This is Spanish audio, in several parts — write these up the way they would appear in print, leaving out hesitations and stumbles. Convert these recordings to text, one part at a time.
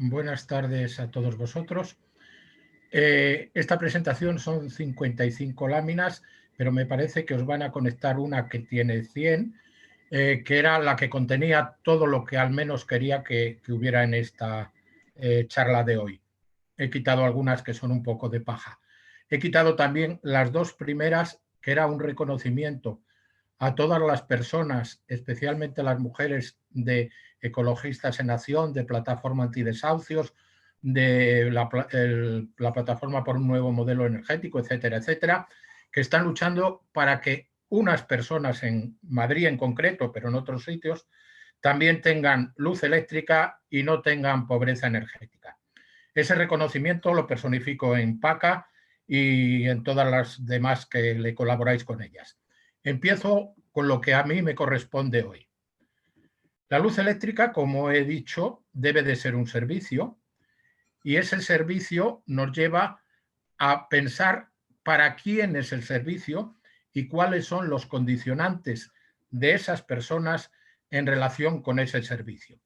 Buenas tardes a todos vosotros. Esta presentación son 55 láminas, pero me parece que os van a conectar una que tiene 100, que era la que contenía todo lo que al menos quería que hubiera en esta charla de hoy. He quitado algunas que son un poco de paja. He quitado también las dos primeras, que era un reconocimiento a todas las personas, especialmente las mujeres de Ecologistas en Acción, de Plataforma Antidesahucios, de la Plataforma por un Nuevo Modelo Energético, etcétera, etcétera, que están luchando para que unas personas en Madrid en concreto, pero en otros sitios, también tengan luz eléctrica y no tengan pobreza energética. Ese reconocimiento lo personifico en PACA y en todas las demás que le colaboráis con ellas. Empiezo con lo que a mí me corresponde hoy. La luz eléctrica, como he dicho, debe de ser un servicio y ese servicio nos lleva a pensar para quién es el servicio y cuáles son los condicionantes de esas personas en relación con ese servicio.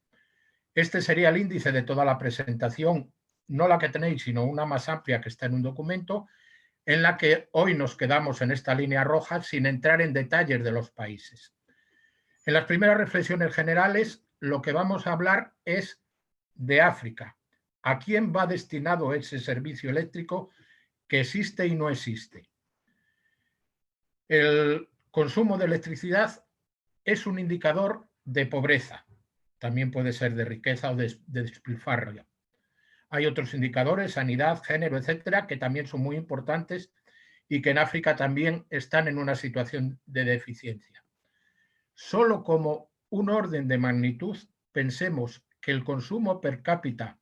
Este sería el índice de toda la presentación, no la que tenéis, sino una más amplia que está en un documento, en la que hoy nos quedamos en esta línea roja sin entrar en detalles de los países. En las primeras reflexiones generales, lo que vamos a hablar es de África. ¿A quién va destinado ese servicio eléctrico que existe y no existe? El consumo de electricidad es un indicador de pobreza. También puede ser de riqueza o de despilfarro. Hay otros indicadores, sanidad, género, etcétera, que también son muy importantes y que en África también están en una situación de deficiencia. Solo como un orden de magnitud, pensemos que el consumo per cápita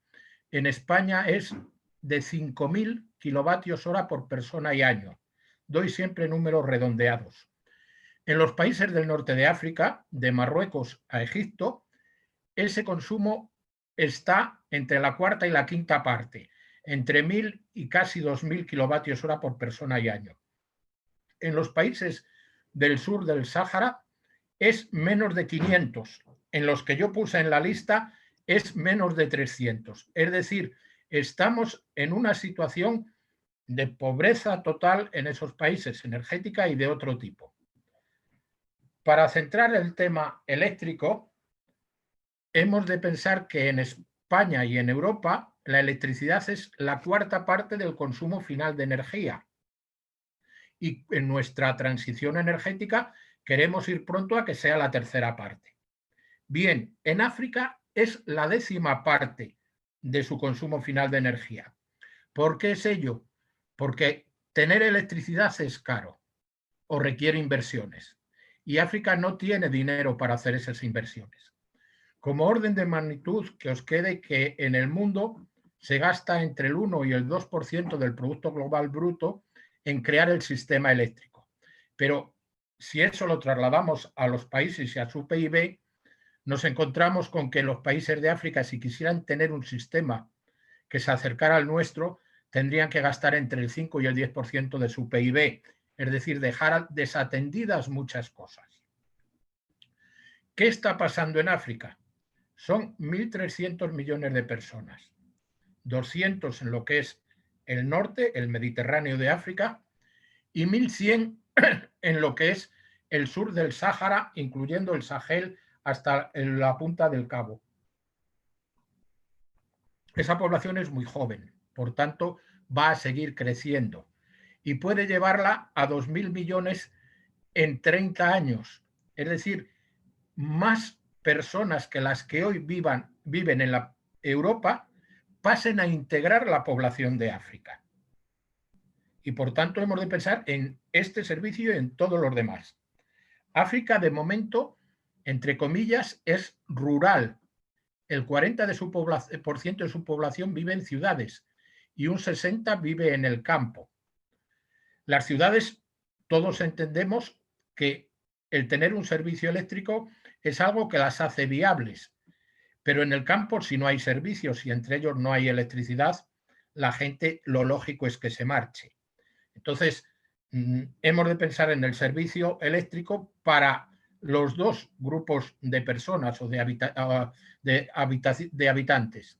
en España es de 5.000 kilovatios hora por persona y año. Doy siempre números redondeados. En los países del norte de África, de Marruecos a Egipto, ese consumo está entre la cuarta y la quinta parte, entre 1.000 y casi 2.000 kilovatios hora por persona y año. En los países del sur del Sáhara es menos de 500. En los que yo puse en la lista es menos de 300. Es decir, estamos en una situación de pobreza total en esos países, energética y de otro tipo. Para centrar el tema eléctrico, hemos de pensar que en España y en Europa la electricidad es la cuarta parte del consumo final de energía. Y en nuestra transición energética queremos ir pronto a que sea la tercera parte. Bien, en África es la 10ª parte de su consumo final de energía. ¿Por qué es ello? Porque tener electricidad es caro o requiere inversiones. Y África no tiene dinero para hacer esas inversiones. Como orden de magnitud, que os quede que en el mundo se gasta entre el 1 y el 2% del Producto Global Bruto en crear el sistema eléctrico. Pero si eso lo trasladamos a los países y a su PIB, nos encontramos con que los países de África, si quisieran tener un sistema que se acercara al nuestro, tendrían que gastar entre el 5 y el 10% de su PIB, es decir, dejar desatendidas muchas cosas. ¿Qué está pasando en África? Son 1.300 millones de personas, 200 en lo que es el norte, el Mediterráneo de África, y 1.100 en lo que es el sur del Sáhara, incluyendo el Sahel hasta la punta del Cabo. Esa población es muy joven, por tanto, va a seguir creciendo y puede llevarla a 2.000 millones en 30 años. Es decir, más personas que las que hoy viven en la Europa pasen a integrar la población de África. Y por tanto hemos de pensar en este servicio y en todos los demás. África, de momento, entre comillas, es rural. El 40% de su población vive en ciudades y un 60% vive en el campo. Las ciudades, todos entendemos que el tener un servicio eléctrico es algo que las hace viables, pero en el campo, si no hay servicios y entre ellos no hay electricidad, la gente, lo lógico es que se marche. Entonces, hemos de pensar en el servicio eléctrico para los dos grupos de personas o de habitantes.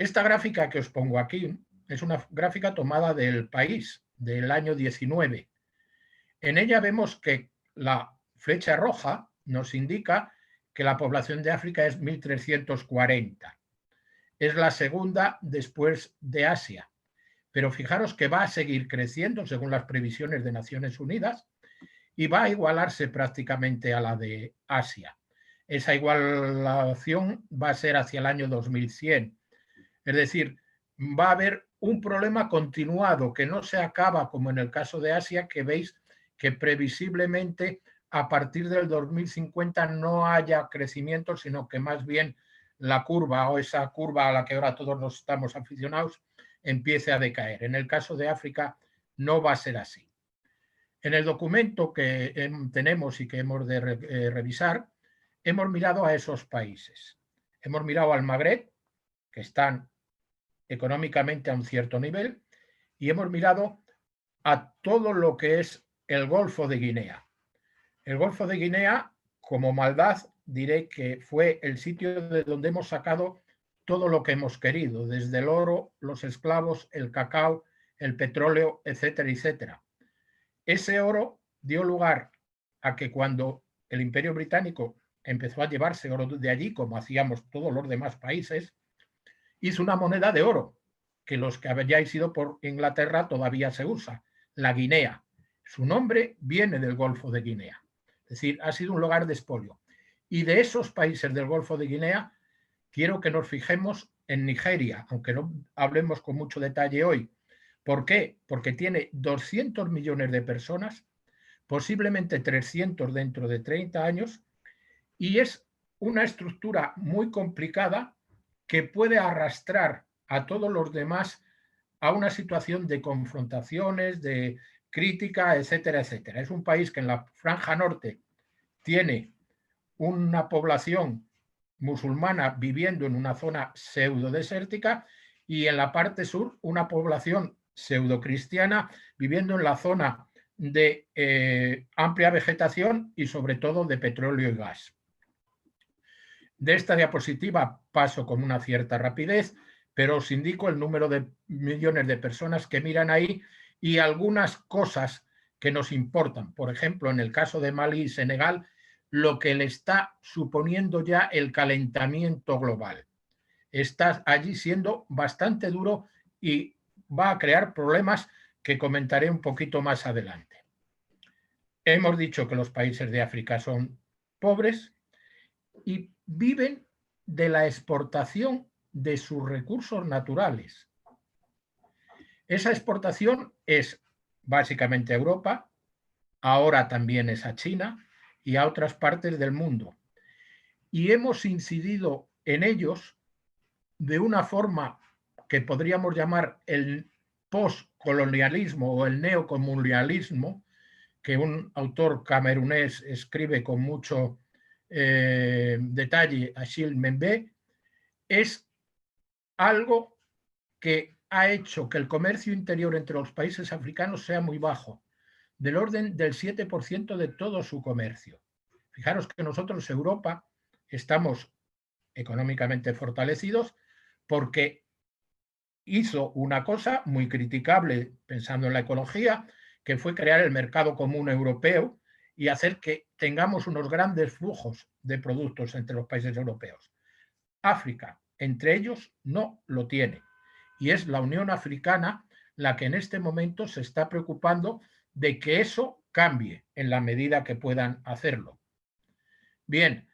Esta gráfica que os pongo aquí es una gráfica tomada del País, del año 19. En ella vemos que la flecha roja nos indica que la población de África es 1340. Es la segunda después de Asia. Pero fijaros que va a seguir creciendo según las previsiones de Naciones Unidas y va a igualarse prácticamente a la de Asia. Esa igualación va a ser hacia el año 2100. Es decir, va a haber un problema continuado que no se acaba como en el caso de Asia, que veis que previsiblemente a partir del 2050 no haya crecimiento, sino que más bien la curva o esa curva a la que ahora todos nos estamos aficionados empiece a decaer. En el caso de África no va a ser así. En el documento que tenemos y que hemos de revisar, hemos mirado a esos países. Hemos mirado al Magreb, que están económicamente a un cierto nivel, y hemos mirado a todo lo que es el Golfo de Guinea. El Golfo de Guinea, como maldad, diré que fue el sitio de donde hemos sacado todo lo que hemos querido, desde el oro, los esclavos, el cacao, el petróleo, etcétera, etcétera. Ese oro dio lugar a que cuando el Imperio Británico empezó a llevarse oro de allí, como hacíamos todos los demás países, hizo una moneda de oro, que los que habíais ido por Inglaterra todavía se usa, la guinea. Su nombre viene del Golfo de Guinea. Es decir, ha sido un lugar de expolio. Y de esos países del Golfo de Guinea, quiero que nos fijemos en Nigeria, aunque no hablemos con mucho detalle hoy. ¿Por qué? Porque tiene 200 millones de personas, posiblemente 300 dentro de 30 años, y es una estructura muy complicada que puede arrastrar a todos los demás a una situación de confrontaciones, de crítica, etcétera, etcétera. Es un país que en la franja norte tiene una población musulmana viviendo en una zona pseudo-desértica y en la parte sur una población pseudo-cristiana viviendo en la zona de amplia vegetación y sobre todo de petróleo y gas. De esta diapositiva paso con una cierta rapidez, pero os indico el número de millones de personas que miran ahí y algunas cosas que nos importan. Por ejemplo, en el caso de Mali y Senegal, lo que le está suponiendo ya el calentamiento global. Está allí siendo bastante duro y va a crear problemas que comentaré un poquito más adelante. Hemos dicho que los países de África son pobres y viven de la exportación de sus recursos naturales. Esa exportación es básicamente a Europa, ahora también es a China y a otras partes del mundo. Y hemos incidido en ellos de una forma que podríamos llamar el postcolonialismo o el neocolonialismo, que un autor camerunés escribe con mucho detalle, Achille Mbembe, es algo que ha hecho que el comercio interior entre los países africanos sea muy bajo, del orden del 7% de todo su comercio. Fijaros que nosotros, Europa, estamos económicamente fortalecidos porque hizo una cosa muy criticable, pensando en la ecología, que fue crear el mercado común europeo y hacer que tengamos unos grandes flujos de productos entre los países europeos. África, entre ellos, no lo tiene. Y es la Unión Africana la que en este momento se está preocupando de que eso cambie en la medida que puedan hacerlo. Bien,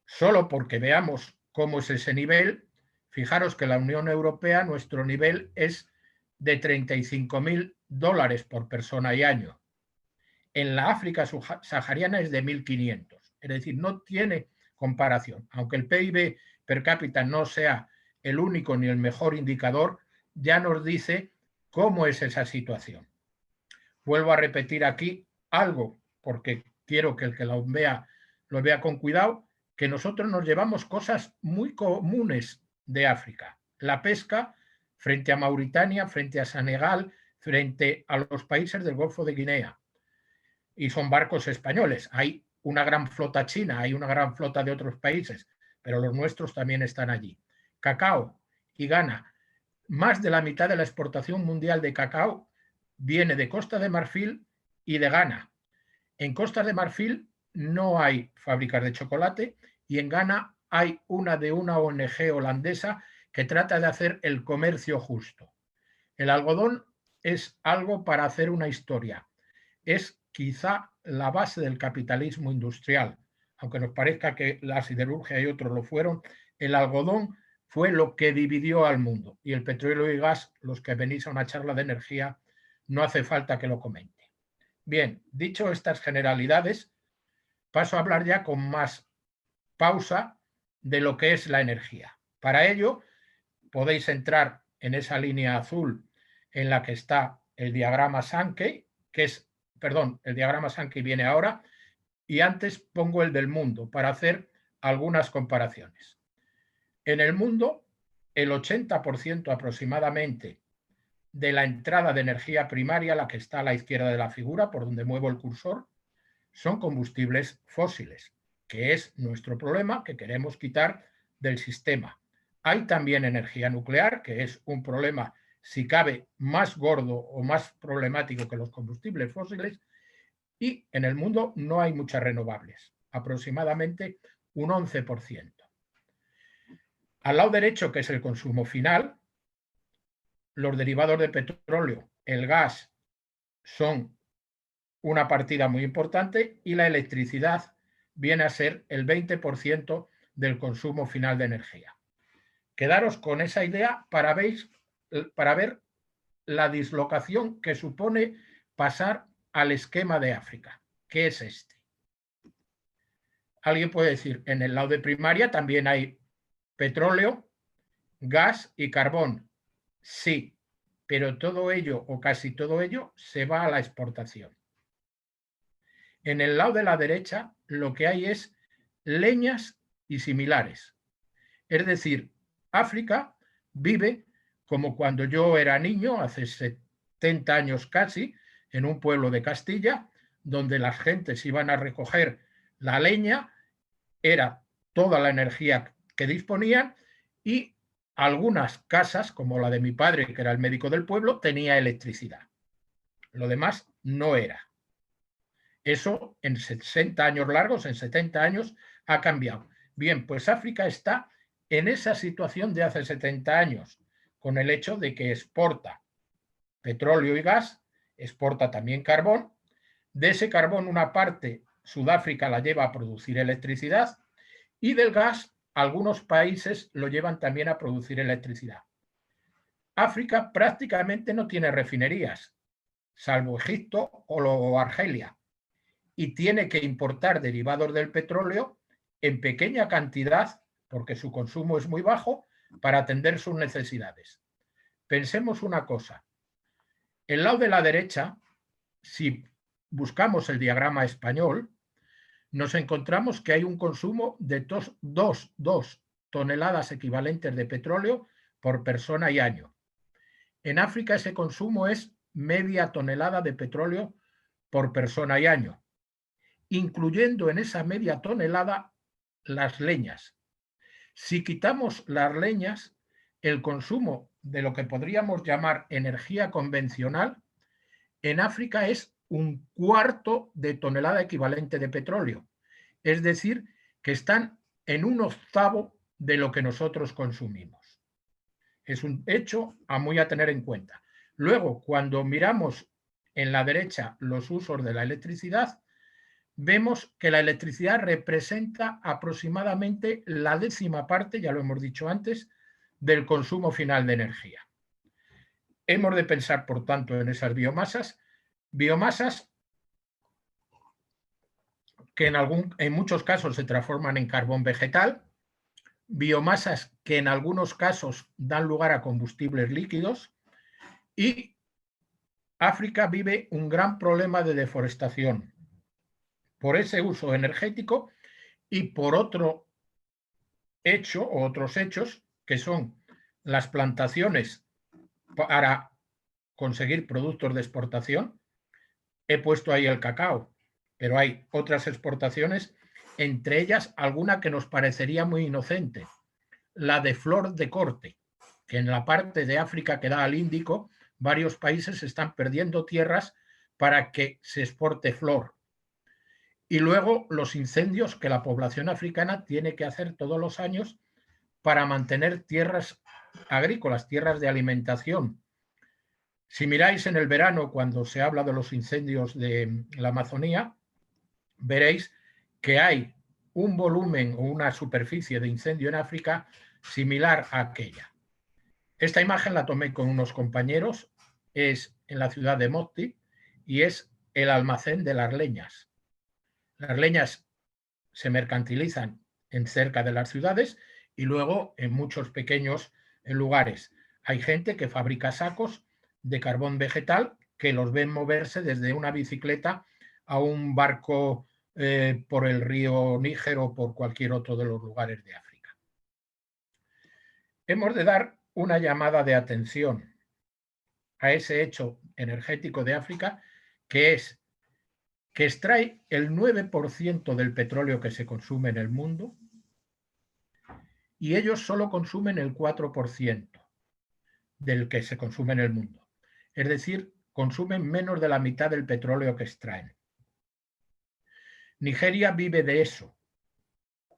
solo porque veamos cómo es ese nivel, fijaros que la Unión Europea, nuestro nivel es de $35.000 por persona y año. En la África subsahariana es de 1.500. Es decir, no tiene comparación. Aunque el PIB per cápita no sea el único ni el mejor indicador, ya nos dice cómo es esa situación. Vuelvo a repetir aquí algo, porque quiero que el que lo vea con cuidado, que nosotros nos llevamos cosas muy comunes de África. La pesca frente a Mauritania, frente a Senegal, frente a los países del Golfo de Guinea. Y son barcos españoles. Hay una gran flota china, hay una gran flota de otros países, pero los nuestros también están allí. Cacao y Ghana. Más de la mitad de la exportación mundial de cacao viene de Costa de Marfil y de Ghana. En Costa de Marfil no hay fábricas de chocolate y en Ghana hay una ONG holandesa que trata de hacer el comercio justo. El algodón es algo para hacer una historia. Es quizá la base del capitalismo industrial. Aunque nos parezca que la siderurgia y otros lo fueron, el algodón fue lo que dividió al mundo. Y el petróleo y gas, los que venís a una charla de energía, no hace falta que lo comente. Bien, dicho estas generalidades, paso a hablar ya con más pausa de lo que es la energía. Para ello, podéis entrar en esa línea azul en la que está el diagrama Sankey, que es, perdón, el diagrama Sankey viene ahora, y antes pongo el del mundo para hacer algunas comparaciones. En el mundo, el 80% aproximadamente de la entrada de energía primaria, la que está a la izquierda de la figura, por donde muevo el cursor, son combustibles fósiles, que es nuestro problema que queremos quitar del sistema. Hay también energía nuclear, que es un problema, si cabe, más gordo o más problemático que los combustibles fósiles, y en el mundo no hay muchas renovables, aproximadamente un 11%. Al lado derecho, que es el consumo final, los derivados de petróleo, el gas, son una partida muy importante y la electricidad viene a ser el 20% del consumo final de energía. Quedaros con esa idea para ver la dislocación que supone pasar al esquema de África, que es este. Alguien puede decir, en el lado de primaria también hay petróleo, gas y carbón. Sí, pero todo ello o casi todo ello se va a la exportación. En el lado de la derecha lo que hay es leñas y similares. Es decir, África vive como cuando yo era niño, hace 70 años casi, en un pueblo de Castilla, donde las gentes iban a recoger la leña, era toda la energía que disponían y algunas casas, como la de mi padre, que era el médico del pueblo, tenía electricidad. Lo demás no era. Eso en 60 años largos, en 70 años, ha cambiado. Bien, pues África está en esa situación de hace 70 años, con el hecho de que exporta petróleo y gas, exporta también carbón. De ese carbón, una parte Sudáfrica la lleva a producir electricidad y del gas algunos países lo llevan también a producir electricidad. África prácticamente no tiene refinerías, salvo Egipto o Argelia, y tiene que importar derivados del petróleo en pequeña cantidad, porque su consumo es muy bajo, para atender sus necesidades. Pensemos una cosa. El lado de la derecha, si buscamos el diagrama español, nos encontramos que hay un consumo de 2 toneladas equivalentes de petróleo por persona y año. En África ese consumo es media tonelada de petróleo por persona y año, incluyendo en esa media tonelada las leñas. Si quitamos las leñas, el consumo de lo que podríamos llamar energía convencional en África es 1/4 de tonelada equivalente de petróleo. Es decir, que están en 1/8 de lo que nosotros consumimos. Es un hecho muy a tener en cuenta. Luego, cuando miramos en la derecha los usos de la electricidad, vemos que la electricidad representa aproximadamente la 10ª parte, ya lo hemos dicho antes, del consumo final de energía. Hemos de pensar, por tanto, en esas biomasas que en muchos casos se transforman en carbón vegetal, biomasas que en algunos casos dan lugar a combustibles líquidos, y África vive un gran problema de deforestación por ese uso energético y por otro hecho o otros hechos que son las plantaciones para conseguir productos de exportación. He puesto ahí el cacao, pero hay otras exportaciones, entre ellas alguna que nos parecería muy inocente, la de flor de corte, que en la parte de África que da al Índico, varios países están perdiendo tierras para que se exporte flor. Y luego los incendios que la población africana tiene que hacer todos los años para mantener tierras agrícolas, tierras de alimentación. Si miráis en el verano, cuando se habla de los incendios de la Amazonía, veréis que hay un volumen o una superficie de incendio en África similar a aquella. Esta imagen la tomé con unos compañeros, es en la ciudad de Mopti y es el almacén de las leñas. Las leñas se mercantilizan en cerca de las ciudades y luego en muchos pequeños lugares. Hay gente que fabrica sacos de carbón vegetal que los ven moverse desde una bicicleta a un barco por el río Níger o por cualquier otro de los lugares de África. Hemos de dar una llamada de atención a ese hecho energético de África, que es que extrae el 9% del petróleo que se consume en el mundo y ellos solo consumen el 4% del que se consume en el mundo. Es decir, consumen menos de la mitad del petróleo que extraen. Nigeria vive de eso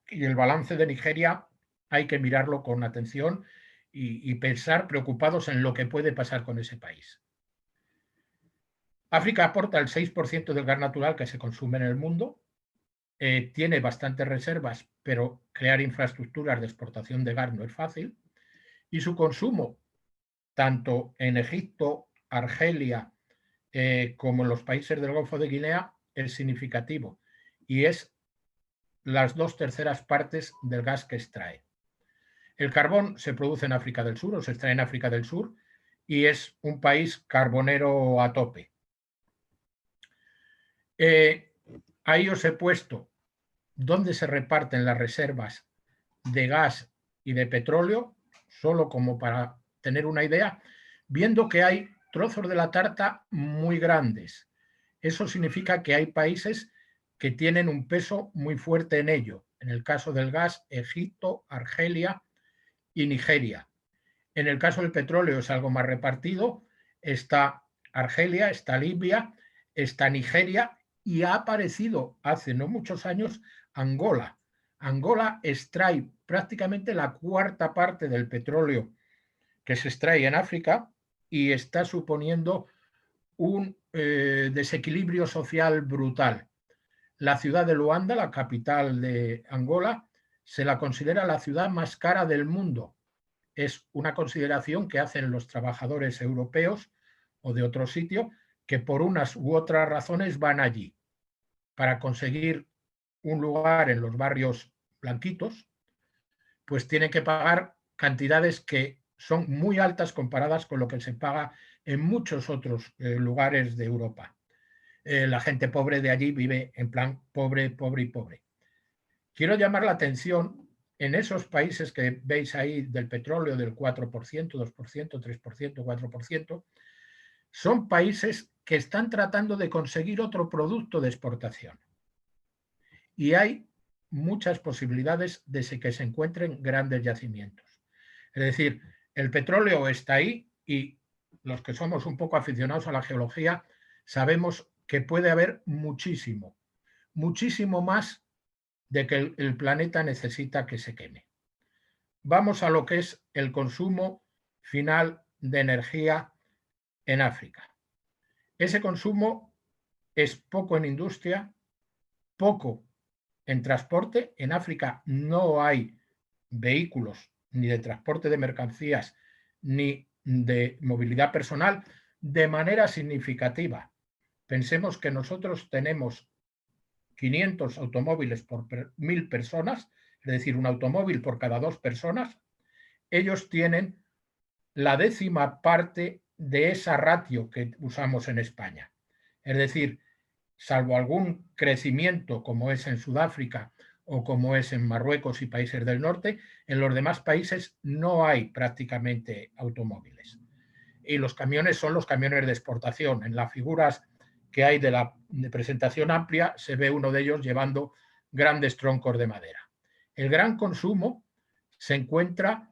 y el balance de Nigeria hay que mirarlo con atención y pensar preocupados en lo que puede pasar con ese país. África aporta el 6% del gas natural que se consume en el mundo, tiene bastantes reservas, pero crear infraestructuras de exportación de gas no es fácil, y su consumo, tanto en Egipto, Argelia, como en los países del Golfo de Guinea, es significativo, y es las 2/3 partes del gas que extrae. El carbón se produce en África del Sur, o se extrae en África del Sur, y es un país carbonero a tope. Ahí os he puesto dónde se reparten las reservas de gas y de petróleo, solo como para tener una idea, viendo que hay trozos de la tarta muy grandes. Eso significa que hay países que tienen un peso muy fuerte en ello. En el caso del gas, Egipto, Argelia y Nigeria. En el caso del petróleo es algo más repartido. Está Argelia, está Libia, está Nigeria y ha aparecido hace no muchos años Angola. Angola extrae prácticamente la 1/4 parte del petróleo que se extrae en África y está suponiendo un desequilibrio social brutal. La ciudad de Luanda, la capital de Angola, se la considera la ciudad más cara del mundo. Es una consideración que hacen los trabajadores europeos o de otro sitio que por unas u otras razones van allí para conseguir un lugar en los barrios blanquitos, pues tienen que pagar cantidades que son muy altas comparadas con lo que se paga en muchos otros lugares de Europa. La gente pobre de allí vive en plan pobre, pobre y pobre. Quiero llamar la atención en esos países que veis ahí del petróleo del 4%, 2%, 3%, 4%, son países que están tratando de conseguir otro producto de exportación. Y hay muchas posibilidades de que se encuentren grandes yacimientos. Es decir, el petróleo está ahí y los que somos un poco aficionados a la geología sabemos que puede haber muchísimo, muchísimo más de que el planeta necesita que se queme. Vamos a lo que es el consumo final de energía en África. Ese consumo es poco en industria, poco en transporte. En África no hay vehículos ni de transporte de mercancías ni de movilidad personal de manera significativa. Pensemos que nosotros tenemos 500 automóviles por 1000 personas, es decir, un automóvil por cada 2 personas. Ellos tienen la 10ª parte de esa ratio que usamos en España. Es decir, salvo algún crecimiento como es en Sudáfrica o como es en Marruecos y países del norte, en los demás países no hay prácticamente automóviles. Y los camiones son los camiones de exportación. En las figuras que hay de la presentación amplia se ve uno de ellos llevando grandes troncos de madera. El gran consumo se encuentra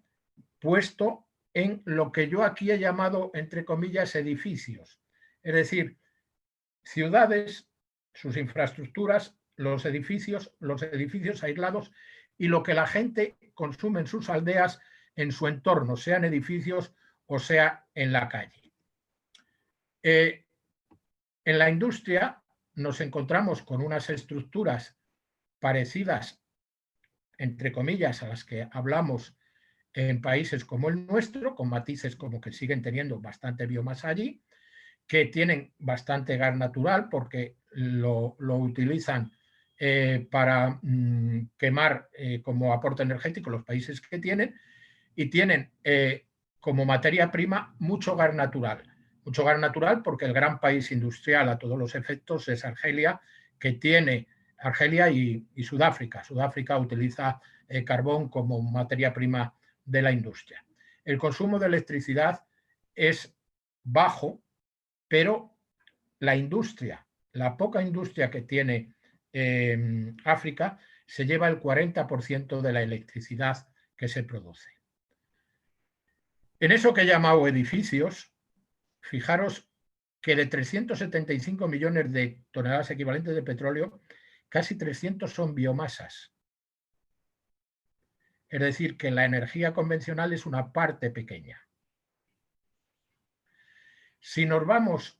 puesto en lo que yo aquí he llamado, entre comillas, edificios. Es decir, ciudades, sus infraestructuras, los edificios aislados y lo que la gente consume en sus aldeas, en su entorno, sean edificios o sea en la calle. En la industria nos encontramos con unas estructuras parecidas, entre comillas, a las que hablamos en países como el nuestro, con matices como que siguen teniendo bastante biomasa allí, que tienen bastante gas natural porque lo utilizan para quemar como aporte energético los países que tienen, y tienen como materia prima mucho gas natural. Mucho gas natural porque el gran país industrial a todos los efectos es Argelia, que tiene Argelia y Sudáfrica. Sudáfrica utiliza carbón como materia prima de la industria. El consumo de electricidad es bajo, pero la industria, la poca industria que tiene África, se lleva el 40% de la electricidad que se produce. En eso que he llamado edificios, fijaros que de 375 millones de toneladas equivalentes de petróleo, casi 300 son biomasas. Es decir, que la energía convencional es una parte pequeña. Si nos vamos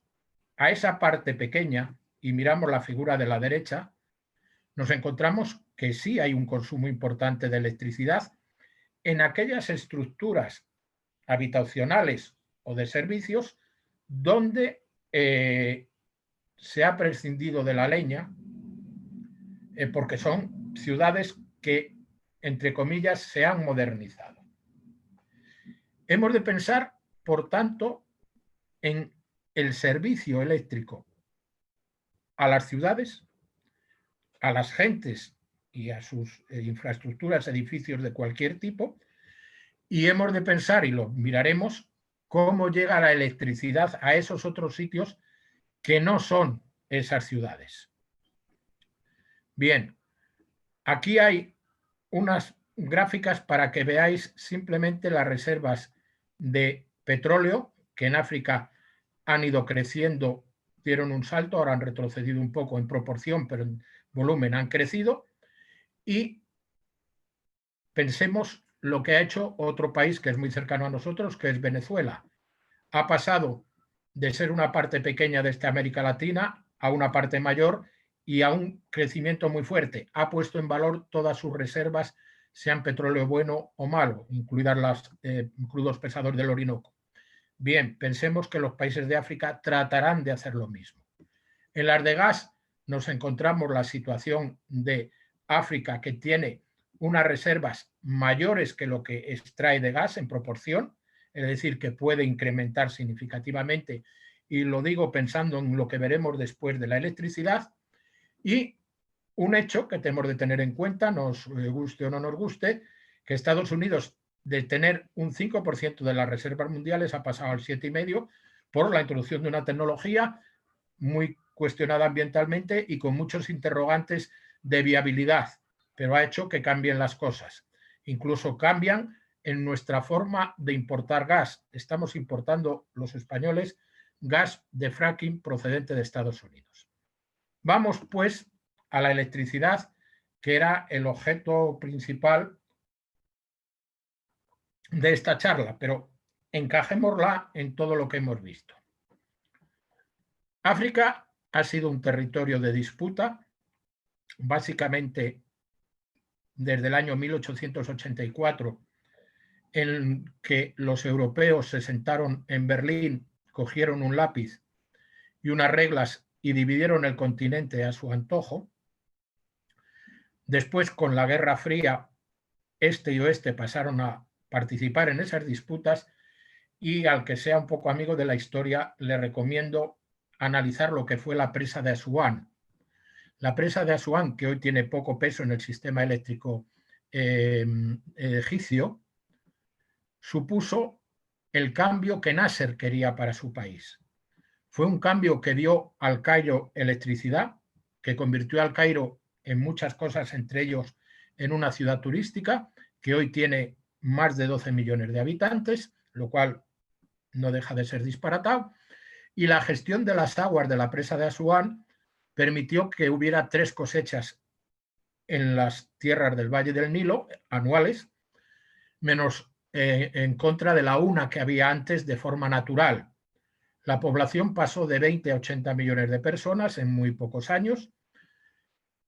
a esa parte pequeña y miramos la figura de la derecha, nos encontramos que sí hay un consumo importante de electricidad en aquellas estructuras habitacionales o de servicios donde se ha prescindido de la leña, porque son ciudades que, entre comillas, se han modernizado. Hemos de pensar, por tanto, en el servicio eléctrico a las ciudades, a las gentes y a sus infraestructuras, edificios de cualquier tipo, y hemos de pensar, y lo miraremos, cómo llega la electricidad a esos otros sitios que no son esas ciudades. Bien, aquí hay unas gráficas para que veáis simplemente las reservas de petróleo que en África han ido creciendo, dieron un salto, ahora han retrocedido un poco en proporción, pero en volumen han crecido, y pensemos lo que ha hecho otro país que es muy cercano a nosotros, que es Venezuela. Ha pasado de ser una parte pequeña de esta América Latina a una parte mayor y a un crecimiento muy fuerte. Ha puesto en valor todas sus reservas, sean petróleo bueno o malo, incluidas los crudos pesados del Orinoco. Bien, pensemos que los países de África tratarán de hacer lo mismo. En las de gas nos encontramos la situación de África, que tiene unas reservas mayores que lo que extrae de gas en proporción, es decir, que puede incrementar significativamente, y lo digo pensando en lo que veremos después de la electricidad. Y un hecho que tenemos de tener en cuenta, nos guste o no nos guste, que Estados Unidos, de tener un 5% de las reservas mundiales, ha pasado al 7,5% por la introducción de una tecnología muy cuestionada ambientalmente y con muchos interrogantes de viabilidad, pero ha hecho que cambien las cosas. Incluso cambian en nuestra forma de importar gas. Estamos importando los españoles gas de fracking procedente de Estados Unidos. Vamos, pues, a la electricidad, que era el objeto principal de esta charla, pero encajémosla en todo lo que hemos visto. África ha sido un territorio de disputa, básicamente desde el año 1884, en que los europeos se sentaron en Berlín, cogieron un lápiz y unas reglas y dividieron el continente a su antojo. Después, con la Guerra Fría, este y oeste pasaron a participar en esas disputas, y al que sea un poco amigo de la historia le recomiendo analizar lo que fue la presa de Asuán. La presa de Asuán, que hoy tiene poco peso en el sistema eléctrico egipcio, supuso el cambio que Nasser quería para su país. Fue un cambio que dio al Cairo electricidad, que convirtió al Cairo en muchas cosas, entre ellos en una ciudad turística, que hoy tiene más de 12 millones de habitantes, lo cual no deja de ser disparatado, y la gestión de las aguas de la presa de Asuán permitió que hubiera 3 cosechas en las tierras del Valle del Nilo anuales, menos en contra de la una que había antes de forma natural. La población pasó de 20 a 80 millones de personas en muy pocos años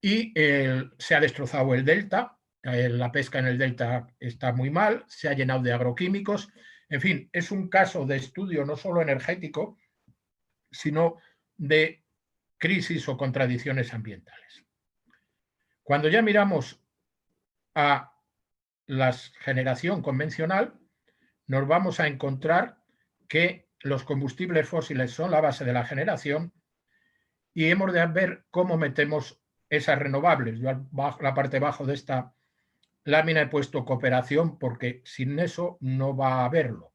y se ha destrozado el delta, la pesca en el delta está muy mal, se ha llenado de agroquímicos, en fin, es un caso de estudio no solo energético, sino de crisis o contradicciones ambientales. Cuando ya miramos a la generación convencional, nos vamos a encontrar que los combustibles fósiles son la base de la generación y hemos de ver cómo metemos esas renovables. Yo la parte de abajo de esta lámina he puesto cooperación porque sin eso no va a haberlo.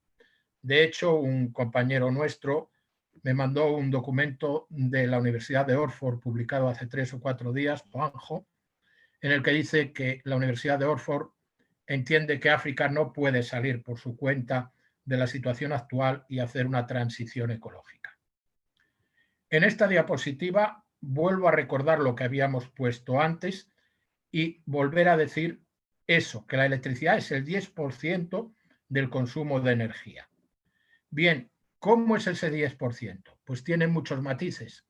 De hecho, un compañero nuestro me mandó un documento de la Universidad de Oxford publicado hace 3 o 4 días, Juanjo, en el que dice que la Universidad de Oxford entiende que África no puede salir por su cuenta de la situación actual y hacer una transición ecológica. En esta diapositiva vuelvo a recordar lo que habíamos puesto antes y volver a decir eso, que la electricidad es el 10% del consumo de energía. Bien, ¿cómo es ese 10%? Pues tiene muchos matices.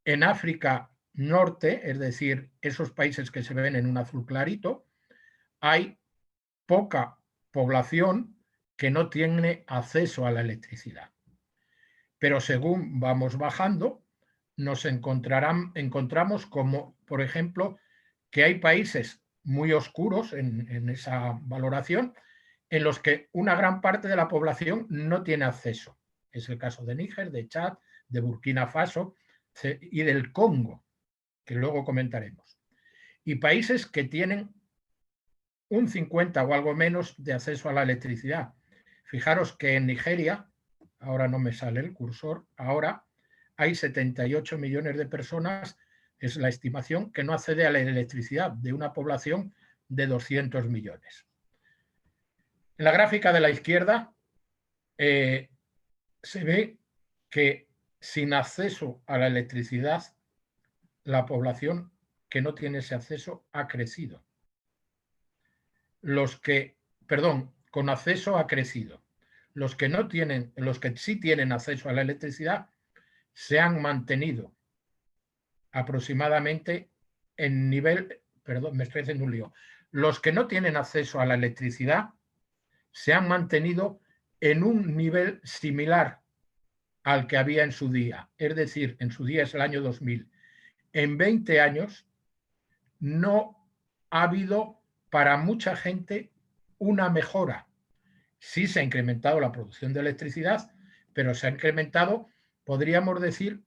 En África Norte, es decir, esos países que se ven en un azul clarito, hay poca población que no tiene acceso a la electricidad. Pero según vamos bajando, nos encontramos como, por ejemplo, que hay países muy oscuros en esa valoración en los que una gran parte de la población no tiene acceso. Es el caso de Níger, de Chad, de Burkina Faso y del Congo, que luego comentaremos. Y países que tienen un 50 o algo menos de acceso a la electricidad. Fijaros que en Nigeria, ahora no me sale el cursor, ahora hay 78 millones de personas, es la estimación, que no accede a la electricidad de una población de 200 millones. En la gráfica de la izquierda se ve que sin acceso a la electricidad, la población que no tiene ese acceso ha crecido. Con acceso ha crecido. Los que sí tienen acceso a la electricidad se han mantenido aproximadamente en nivel, me estoy haciendo un lío. Los que no tienen acceso a la electricidad se han mantenido en un nivel similar al que había en su día. Es decir, en su día es el año 2000. En 20 años no ha habido para mucha gente una mejora. Sí se ha incrementado la producción de electricidad, pero se ha incrementado, podríamos decir,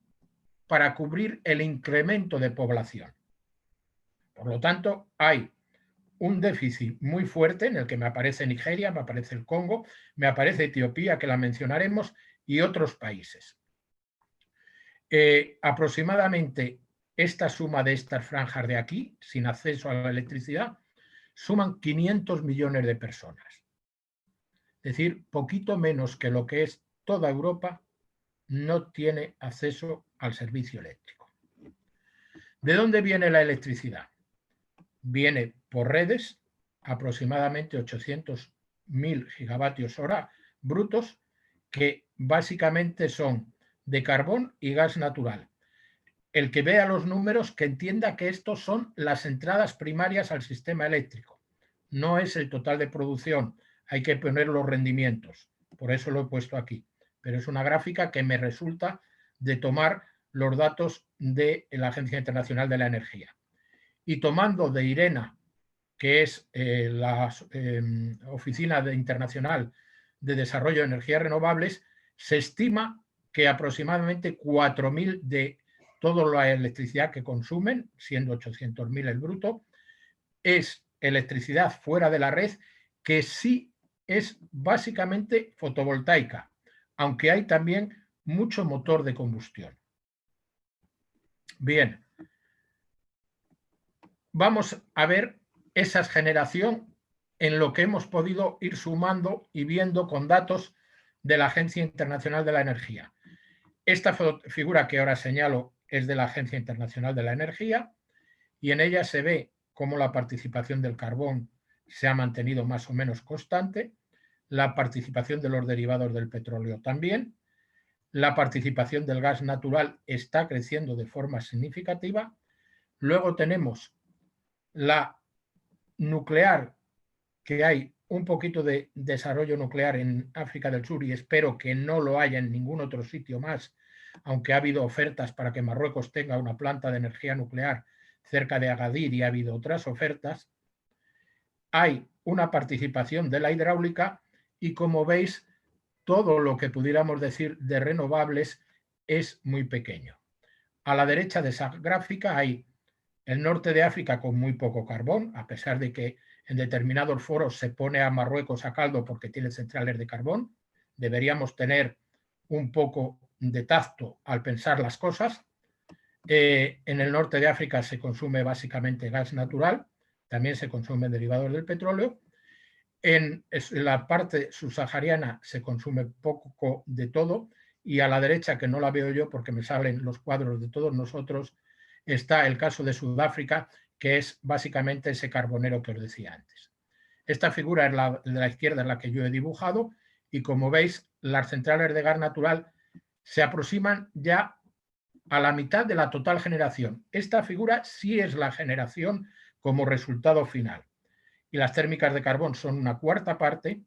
para cubrir el incremento de población. Por lo tanto, hay un déficit muy fuerte en el que me aparece Nigeria, me aparece el Congo, me aparece Etiopía, que la mencionaremos, y otros países. Aproximadamente esta suma de estas franjas de aquí, sin acceso a la electricidad, suman 500 millones de personas. Es decir, poquito menos que lo que es toda Europa no tiene acceso al servicio eléctrico. ¿De dónde viene la electricidad? Viene por redes, aproximadamente 800.000 gigavatios hora brutos, que básicamente son de carbón y gas natural. El que vea los números, que entienda que estos son las entradas primarias al sistema eléctrico. No es el total de producción, hay que poner los rendimientos. Por eso lo he puesto aquí. Pero es una gráfica que me resulta de tomar los datos de la Agencia Internacional de la Energía. Y tomando de IRENA, que es la Oficina Internacional de Desarrollo de Energías Renovables, se estima que aproximadamente 4.000 de toda la electricidad que consumen, siendo 800.000 el bruto, es electricidad fuera de la red, que sí es básicamente fotovoltaica, aunque hay también mucho motor de combustión. Bien, vamos a ver esa generación en lo que hemos podido ir sumando y viendo con datos de la Agencia Internacional de la Energía. Esta figura que ahora señalo es de la Agencia Internacional de la Energía y en ella se ve cómo la participación del carbón se ha mantenido más o menos constante, la participación de los derivados del petróleo también, la participación del gas natural está creciendo de forma significativa. Luego tenemos la nuclear, que hay un poquito de desarrollo nuclear en África del Sur y espero que no lo haya en ningún otro sitio más, aunque ha habido ofertas para que Marruecos tenga una planta de energía nuclear cerca de Agadir y ha habido otras ofertas. Hay una participación de la hidráulica y, como veis, todo lo que pudiéramos decir de renovables es muy pequeño. A la derecha de esa gráfica hay el norte de África con muy poco carbón, a pesar de que en determinados foros se pone a Marruecos a caldo porque tiene centrales de carbón. Deberíamos tener un poco de tacto al pensar las cosas. En el norte de África se consume básicamente gas natural, también se consumen derivados del petróleo. En la parte subsahariana se consume poco de todo y a la derecha, que no la veo yo porque me salen los cuadros de todos nosotros, está el caso de Sudáfrica, que es básicamente ese carbonero que os decía antes. Esta figura es de la izquierda, es la que yo he dibujado y, como veis, las centrales de gas natural se aproximan ya a la mitad de la total generación. Esta figura sí es la generación como resultado final. Y las térmicas de carbón son una cuarta parte,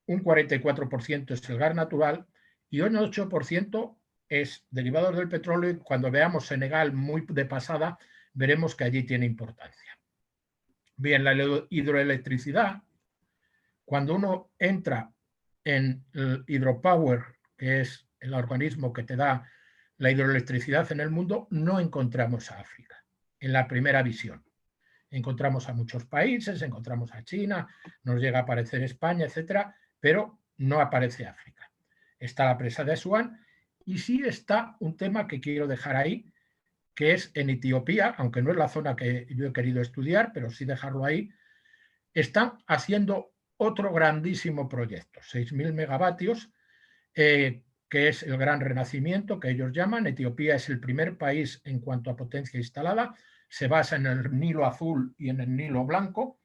un 44% es el gas natural y un 8% es derivados del petróleo. Y cuando veamos Senegal muy de pasada, veremos que allí tiene importancia. Bien, la hidroelectricidad, cuando uno entra en el hydropower, que es el organismo que te da la hidroelectricidad en el mundo, no encontramos a África en la primera visión. Encontramos a muchos países, encontramos a China, nos llega a aparecer España, etcétera, pero no aparece África. Está la presa de Asuán y sí está un tema que quiero dejar ahí, que es en Etiopía, aunque no es la zona que yo he querido estudiar, pero sí dejarlo ahí. Están haciendo otro grandísimo proyecto, 6.000 megavatios, que es el gran renacimiento que ellos llaman. Etiopía es el primer país en cuanto a potencia instalada, se basa en el Nilo Azul y en el Nilo Blanco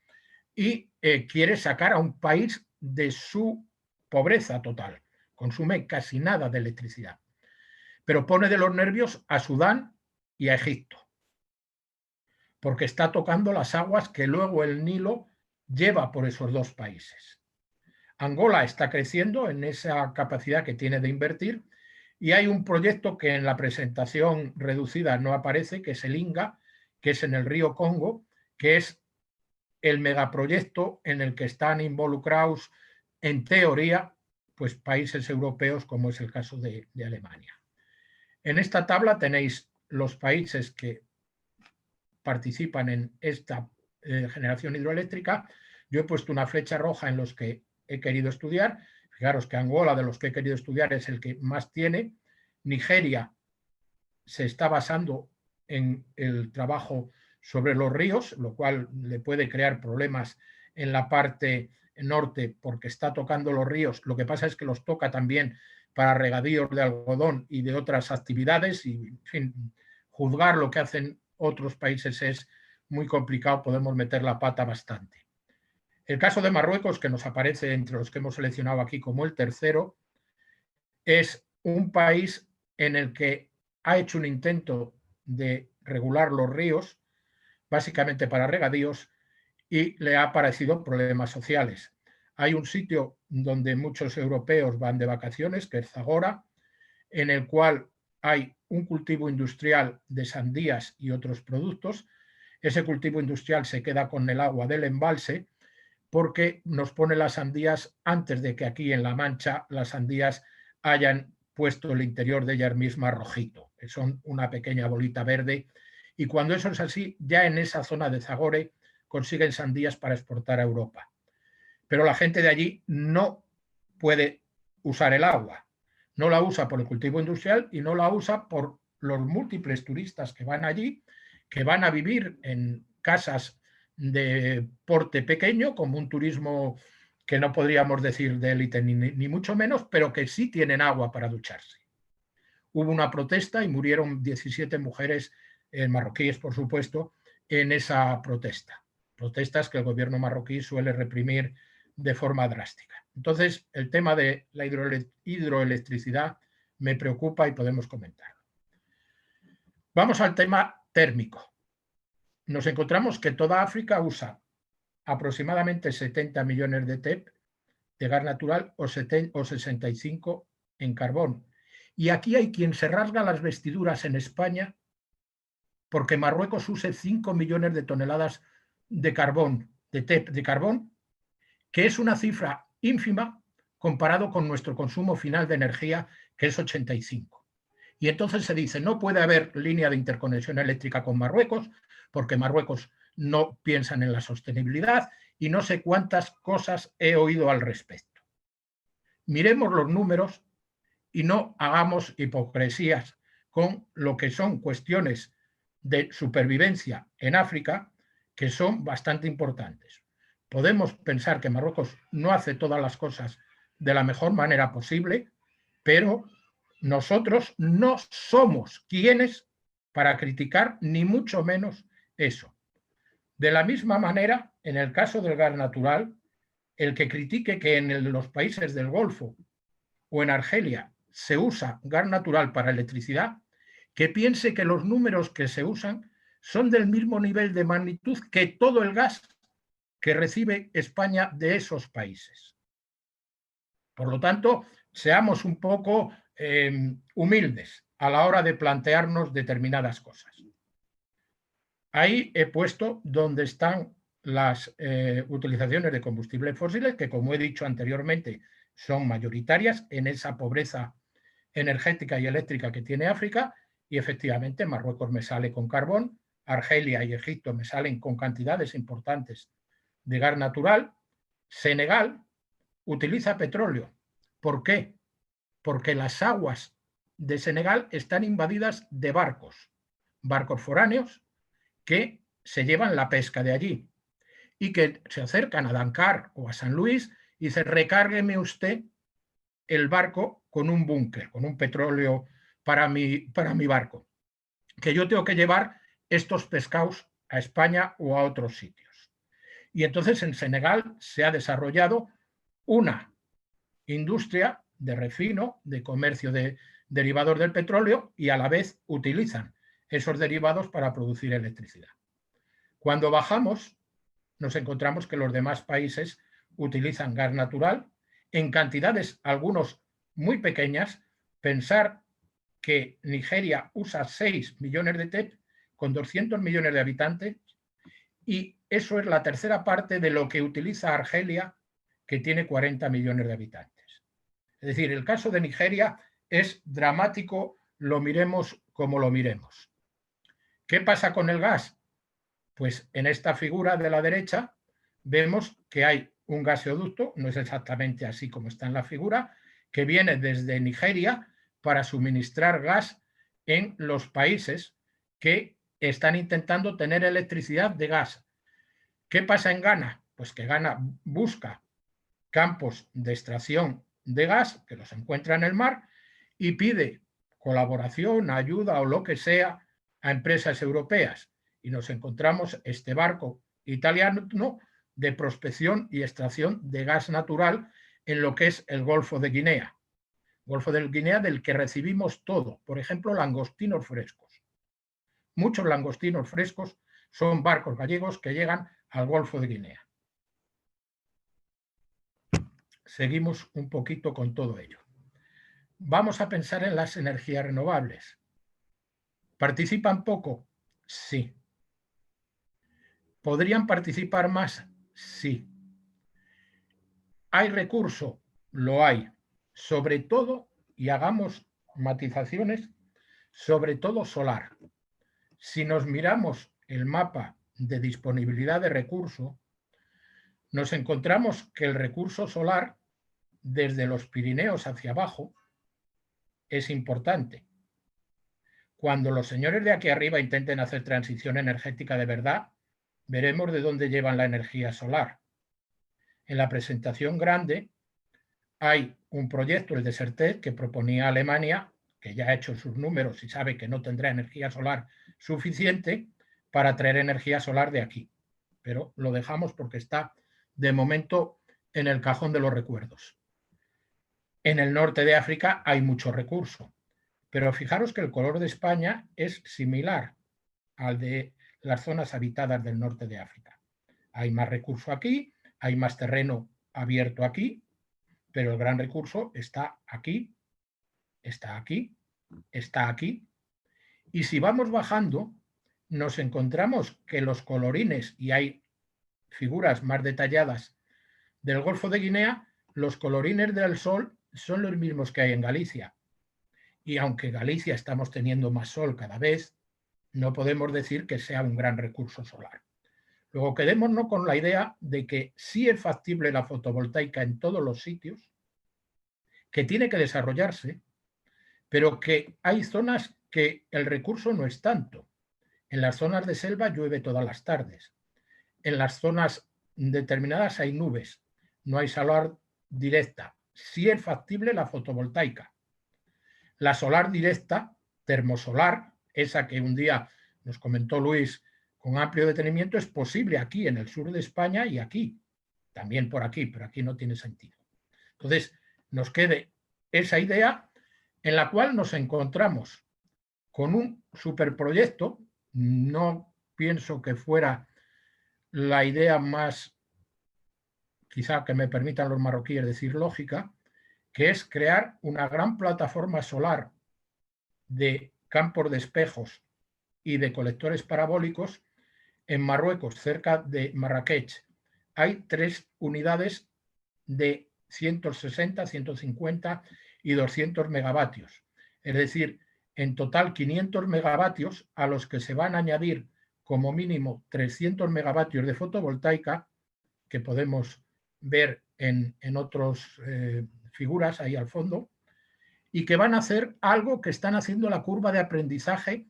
y quiere sacar a un país de su pobreza total. Consume casi nada de electricidad. Pero pone de los nervios a Sudán y a Egipto, porque está tocando las aguas que luego el Nilo lleva por esos dos países. Angola está creciendo en esa capacidad que tiene de invertir y hay un proyecto que en la presentación reducida no aparece, que es el INGA, que es en el río Congo, que es el megaproyecto en el que están involucrados, en teoría, pues países europeos, como es el caso de Alemania. En esta tabla tenéis los países que participan en esta generación hidroeléctrica. Yo he puesto una flecha roja en los que he querido estudiar. Fijaros que Angola, de los que he querido estudiar, es el que más tiene. Nigeria se está basando en el trabajo sobre los ríos, lo cual le puede crear problemas en la parte norte porque está tocando los ríos. Lo que pasa es que los toca también para regadíos de algodón y de otras actividades y, en fin, juzgar lo que hacen otros países es muy complicado, podemos meter la pata bastante. El caso de Marruecos, que nos aparece entre los que hemos seleccionado aquí como el tercero, es un país en el que ha hecho un intento de regular los ríos, básicamente para regadíos, y le ha parecido problemas sociales. Hay un sitio donde muchos europeos van de vacaciones, que es Zagora, en el cual hay un cultivo industrial de sandías y otros productos. Ese cultivo industrial se queda con el agua del embalse porque nos pone las sandías antes de que aquí en La Mancha las sandías hayan puesto el interior de ellas mismas rojito, que son una pequeña bolita verde. Y cuando eso es así, ya en esa zona de Zagore consiguen sandías para exportar a Europa. Pero la gente de allí no puede usar el agua. No la usa por el cultivo industrial y no la usa por los múltiples turistas que van allí, que van a vivir en casas de porte pequeño, como un turismo que no podríamos decir de élite ni mucho menos, pero que sí tienen agua para ducharse. Hubo una protesta y murieron 17 mujeres marroquíes, por supuesto, en esa protesta. Protestas que el gobierno marroquí suele reprimir de forma drástica. Entonces, el tema de la hidroelectricidad me preocupa y podemos comentarlo. Vamos al tema térmico. Nos encontramos que toda África usa aproximadamente 70 millones de TEP de gas natural o 65 en carbón. Y aquí hay quien se rasga las vestiduras en España porque Marruecos use 5 millones de toneladas de carbón, de TEP de carbón, que es una cifra ínfima comparado con nuestro consumo final de energía, que es 85. Y entonces se dice, no puede haber línea de interconexión eléctrica con Marruecos, porque Marruecos no piensan en la sostenibilidad y no sé cuántas cosas he oído al respecto. Miremos los números y no hagamos hipocresías con lo que son cuestiones de supervivencia en África, que son bastante importantes. Podemos pensar que Marruecos no hace todas las cosas de la mejor manera posible, pero nosotros no somos quienes para criticar ni mucho menos eso. De la misma manera, en el caso del gas natural, el que critique que en los países del Golfo o en Argelia se usa gas natural para electricidad, que piense que los números que se usan son del mismo nivel de magnitud que todo el gas que recibe España de esos países. Por lo tanto, seamos un poco humildes a la hora de plantearnos determinadas cosas. Ahí he puesto donde están las utilizaciones de combustibles fósiles, que como he dicho anteriormente, son mayoritarias en esa pobreza energética y eléctrica que tiene África, y efectivamente Marruecos me sale con carbón, Argelia y Egipto me salen con cantidades importantes de gas natural, Senegal utiliza petróleo. ¿Por qué? Porque las aguas de Senegal están invadidas de barcos foráneos que se llevan la pesca de allí y que se acercan a Dakar o a San Luis y dicen, recárgueme usted el barco con un búnker, con un petróleo para mi barco, que yo tengo que llevar estos pescados a España o a otros sitios. Y entonces en Senegal se ha desarrollado una industria de refino, de comercio de derivados del petróleo y a la vez utilizan esos derivados para producir electricidad. Cuando bajamos, nos encontramos que los demás países utilizan gas natural en cantidades, algunos muy pequeñas. Pensar que Nigeria usa 6 millones de TEP con 200 millones de habitantes y eso es la tercera parte de lo que utiliza Argelia, que tiene 40 millones de habitantes. Es decir, el caso de Nigeria es dramático, lo miremos como lo miremos. ¿Qué pasa con el gas? Pues en esta figura de la derecha vemos que hay un gaseoducto, no es exactamente así como está en la figura, que viene desde Nigeria para suministrar gas en los países que están intentando tener electricidad de gas. ¿Qué pasa en Ghana? Pues que Ghana busca campos de extracción de gas, que los encuentra en el mar, y pide colaboración, ayuda o lo que sea a empresas europeas. Y nos encontramos este barco italiano de prospección y extracción de gas natural en lo que es el Golfo de Guinea. Golfo de Guinea del que recibimos todo, por ejemplo, langostinos frescos. Muchos langostinos frescos son barcos gallegos que llegan al Golfo de Guinea. Seguimos un poquito con todo ello. Vamos a pensar en las energías renovables. ¿Participan poco? Sí. ¿Podrían participar más? Sí. ¿Hay recurso? Lo hay. Sobre todo, y hagamos matizaciones, sobre todo solar. Si nos miramos el mapa de disponibilidad de recurso, nos encontramos que el recurso solar, desde los Pirineos hacia abajo, es importante. Cuando los señores de aquí arriba intenten hacer transición energética de verdad, veremos de dónde llevan la energía solar. En la presentación grande hay un proyecto, el Desertec, que proponía Alemania, que ya ha hecho sus números y sabe que no tendrá energía solar suficiente para traer energía solar de aquí. Pero lo dejamos porque está de momento en el cajón de los recuerdos. En el norte de África hay mucho recurso, pero fijaros que el color de España es similar al de las zonas habitadas del norte de África. Hay más recurso aquí, hay más terreno abierto aquí, pero el gran recurso está aquí, está aquí, está aquí. Y si vamos bajando, nos encontramos que los colorines, y hay figuras más detalladas del Golfo de Guinea, los colorines del sol son los mismos que hay en Galicia. Y aunque Galicia estamos teniendo más sol cada vez, no podemos decir que sea un gran recurso solar. Luego quedémonos con la idea de que sí es factible la fotovoltaica en todos los sitios, que tiene que desarrollarse, pero que hay zonas que el recurso no es tanto. En las zonas de selva llueve todas las tardes. En las zonas determinadas hay nubes, no hay solar directa. Sí es factible la fotovoltaica. La solar directa, termosolar, esa que un día nos comentó Luis con amplio detenimiento, es posible aquí en el sur de España y aquí, también por aquí, pero aquí no tiene sentido. Entonces, nos quede esa idea en la cual nos encontramos con un superproyecto. No pienso que fuera la idea más, quizá que me permitan los marroquíes decir lógica, que es crear una gran plataforma solar de campos de espejos y de colectores parabólicos en Marruecos, cerca de Marrakech. Hay 3 unidades de 160, 150 y 200 megavatios. Es decir, en total 500 megavatios a los que se van a añadir como mínimo 300 megavatios de fotovoltaica, que podemos ver en otras figuras ahí al fondo, y que van a hacer algo que están haciendo la curva de aprendizaje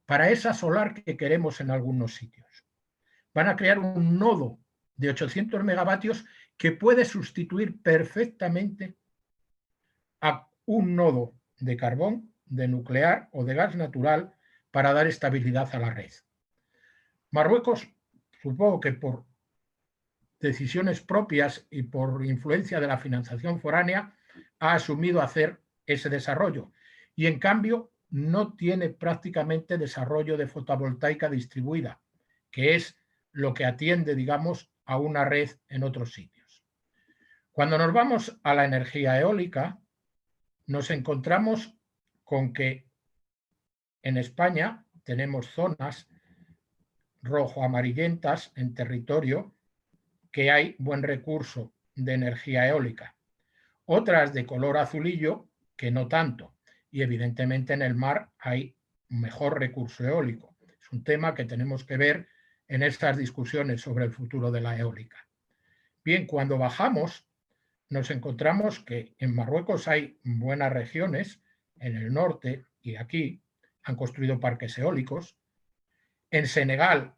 para esa solar que queremos en algunos sitios. Van a crear un nodo de 800 megavatios que puede sustituir perfectamente a un nodo de carbón, de nuclear o de gas natural para dar estabilidad a la red. Marruecos, supongo que por decisiones propias y por influencia de la financiación foránea, ha asumido hacer ese desarrollo y en cambio no tiene prácticamente desarrollo de fotovoltaica distribuida, que es lo que atiende, digamos, a una red en otros sitios. Cuando nos vamos a la energía eólica, nos encontramos con que en España tenemos zonas rojo-amarillentas en territorio que hay buen recurso de energía eólica. Otras de color azulillo que no tanto. Y evidentemente en el mar hay mejor recurso eólico. Es un tema que tenemos que ver en estas discusiones sobre el futuro de la eólica. Bien, cuando bajamos nos encontramos que en Marruecos hay buenas regiones, en el norte y aquí han construido parques eólicos. En Senegal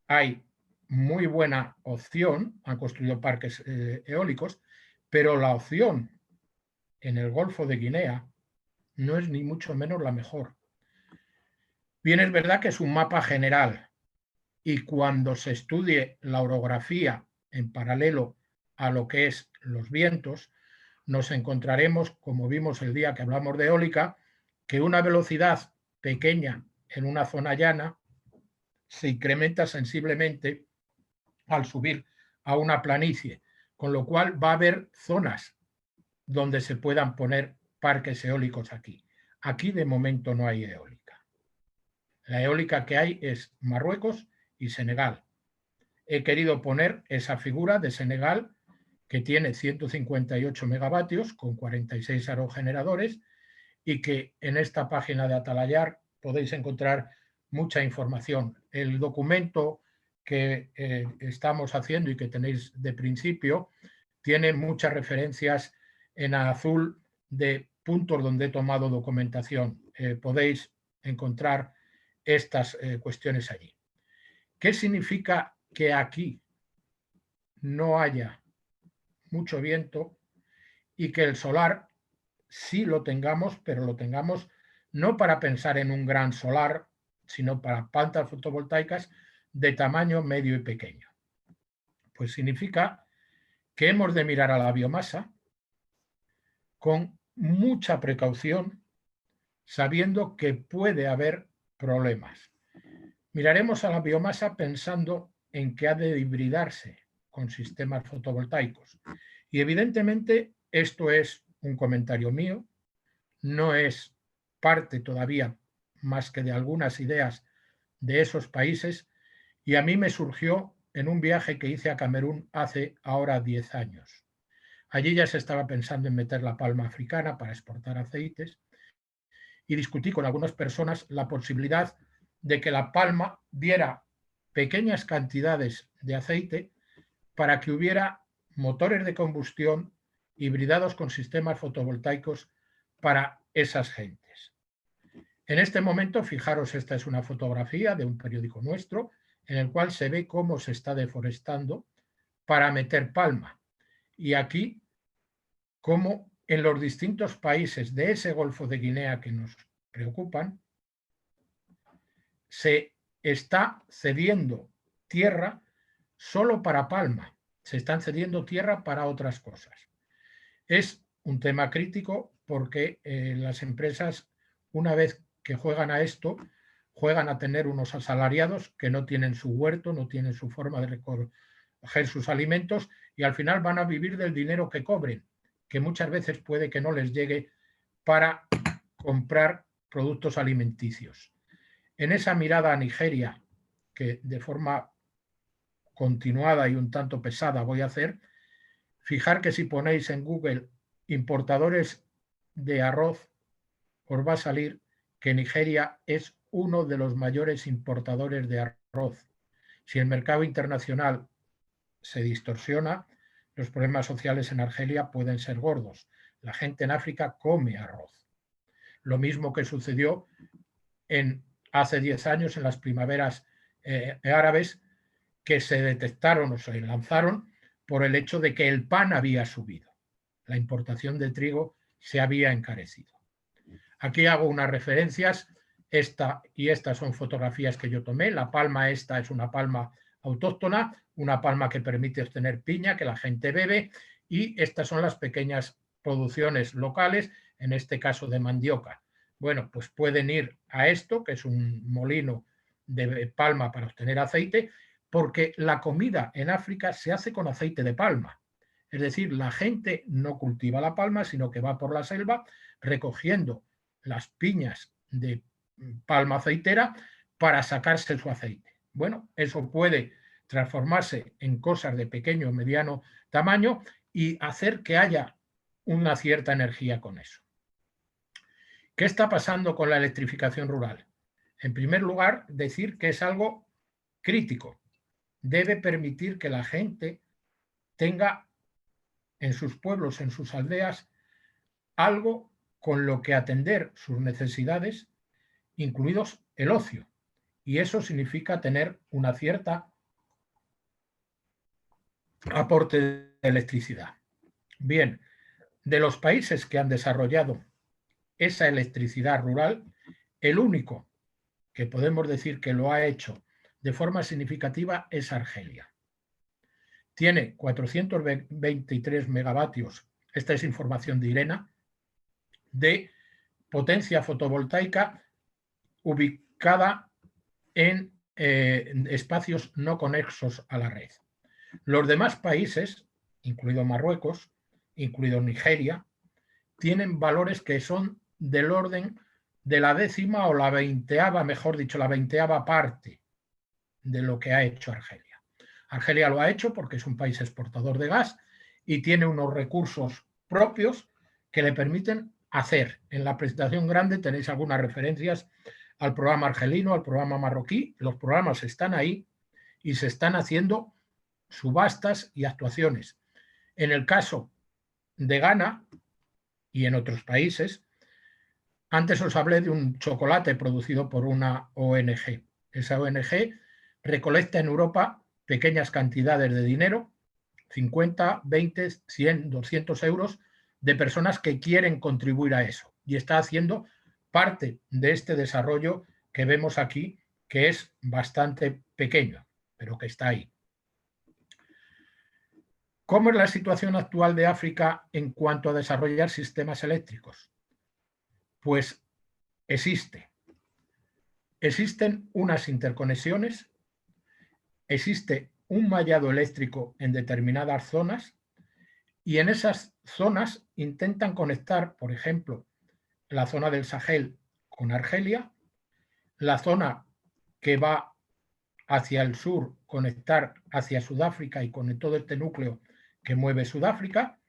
hay muy buena opción, han construido parques eólicos, pero la opción en el Golfo de Guinea no es ni mucho menos la mejor. Bien, es verdad que es un mapa general y cuando se estudie la orografía en paralelo a lo que es los vientos, nos encontraremos, como vimos el día que hablamos de eólica, que una velocidad pequeña en una zona llana se incrementa sensiblemente al subir a una planicie, con lo cual va a haber zonas donde se puedan poner parques eólicos aquí. Aquí de momento no hay eólica. La eólica que hay es Marruecos y Senegal. He querido poner esa figura de Senegal que tiene 158 megavatios con 46 aerogeneradores y que en esta página de Atalayar podéis encontrar mucha información. El documento que estamos haciendo y que tenéis de principio tiene muchas referencias en azul de puntos donde he tomado documentación. Podéis encontrar estas cuestiones allí. ¿Qué significa que aquí no haya mucho viento y que el solar sí lo tengamos, pero lo tengamos no para pensar en un gran solar, sino para plantas fotovoltaicas de tamaño medio y pequeño. Pues significa que hemos de mirar a la biomasa con mucha precaución, sabiendo que puede haber problemas. Miraremos a la biomasa pensando en que ha de hibridarse con sistemas fotovoltaicos. Y evidentemente esto es un comentario mío, no es parte todavía más que de algunas ideas de esos países, y a mí me surgió en un viaje que hice a Camerún hace ahora 10 años. Allí ya se estaba pensando en meter la palma africana para exportar aceites y discutí con algunas personas la posibilidad de que la palma diera pequeñas cantidades de aceite para que hubiera motores de combustión hibridados con sistemas fotovoltaicos para esas gentes. En este momento, fijaros, esta es una fotografía de un periódico nuestro en el cual se ve cómo se está deforestando para meter palma. Y aquí, cómo en los distintos países de ese Golfo de Guinea que nos preocupan, se está cediendo tierra solo para palma, se están cediendo tierra para otras cosas. Es un tema crítico porque las empresas, una vez que juegan a esto, juegan a tener unos asalariados que no tienen su huerto, no tienen su forma de recoger sus alimentos y al final van a vivir del dinero que cobren, que muchas veces puede que no les llegue para comprar productos alimenticios. En esa mirada a Nigeria, que de forma continuada y un tanto pesada voy a hacer, fijar que si ponéis en Google importadores de arroz, os va a salir que Nigeria es uno de los mayores importadores de arroz. Si el mercado internacional se distorsiona, los problemas sociales en Argelia pueden ser gordos. La gente en África come arroz. Lo mismo que sucedió hace 10 años en las primaveras árabes, que se detectaron o se lanzaron por el hecho de que el pan había subido. La importación de trigo se había encarecido. Aquí hago unas referencias. Esta y estas son fotografías que yo tomé. La palma esta es una palma autóctona, una palma que permite obtener piña, que la gente bebe, y estas son las pequeñas producciones locales, en este caso de mandioca. Bueno, pues pueden ir a esto, que es un molino de palma para obtener aceite, porque la comida en África se hace con aceite de palma. Es decir, la gente no cultiva la palma, sino que va por la selva recogiendo las piñas de palma aceitera para sacarse su aceite. Bueno, eso puede transformarse en cosas de pequeño o mediano tamaño y hacer que haya una cierta energía con eso. ¿Qué está pasando con la electrificación rural? En primer lugar, decir que es algo crítico. Debe permitir que la gente tenga en sus pueblos, en sus aldeas, algo con lo que atender sus necesidades, incluidos el ocio. Y eso significa tener una cierta aporte de electricidad. Bien, de los países que han desarrollado esa electricidad rural, el único que podemos decir que lo ha hecho de forma significativa es Argelia. Tiene 423 megavatios, esta es información de IRENA, de potencia fotovoltaica ubicada en espacios no conexos a la red. Los demás países, incluido Marruecos, incluido Nigeria, tienen valores que son del orden de la décima o la veinteava, mejor dicho, la veinteava parte de lo que ha hecho Argelia. Argelia lo ha hecho porque es un país exportador de gas y tiene unos recursos propios que le permiten hacer. En la presentación grande tenéis algunas referencias al programa argelino, al programa marroquí. Los programas están ahí y se están haciendo subastas y actuaciones. En el caso de Ghana y en otros países, antes os hablé de un chocolate producido por una ONG. Esa ONG recolecta en Europa pequeñas cantidades de dinero, 50, 20, 100, 200 euros, de personas que quieren contribuir a eso. Y está haciendo parte de este desarrollo que vemos aquí, que es bastante pequeño, pero que está ahí. ¿Cómo es la situación actual de África en cuanto a desarrollar sistemas eléctricos? Pues existen unas interconexiones, existe un mallado eléctrico en determinadas zonas y en esas zonas intentan conectar, por ejemplo, la zona del Sahel con Argelia, la zona que va hacia el sur, conectar hacia Sudáfrica y con todo este núcleo que mueve Sudáfrica.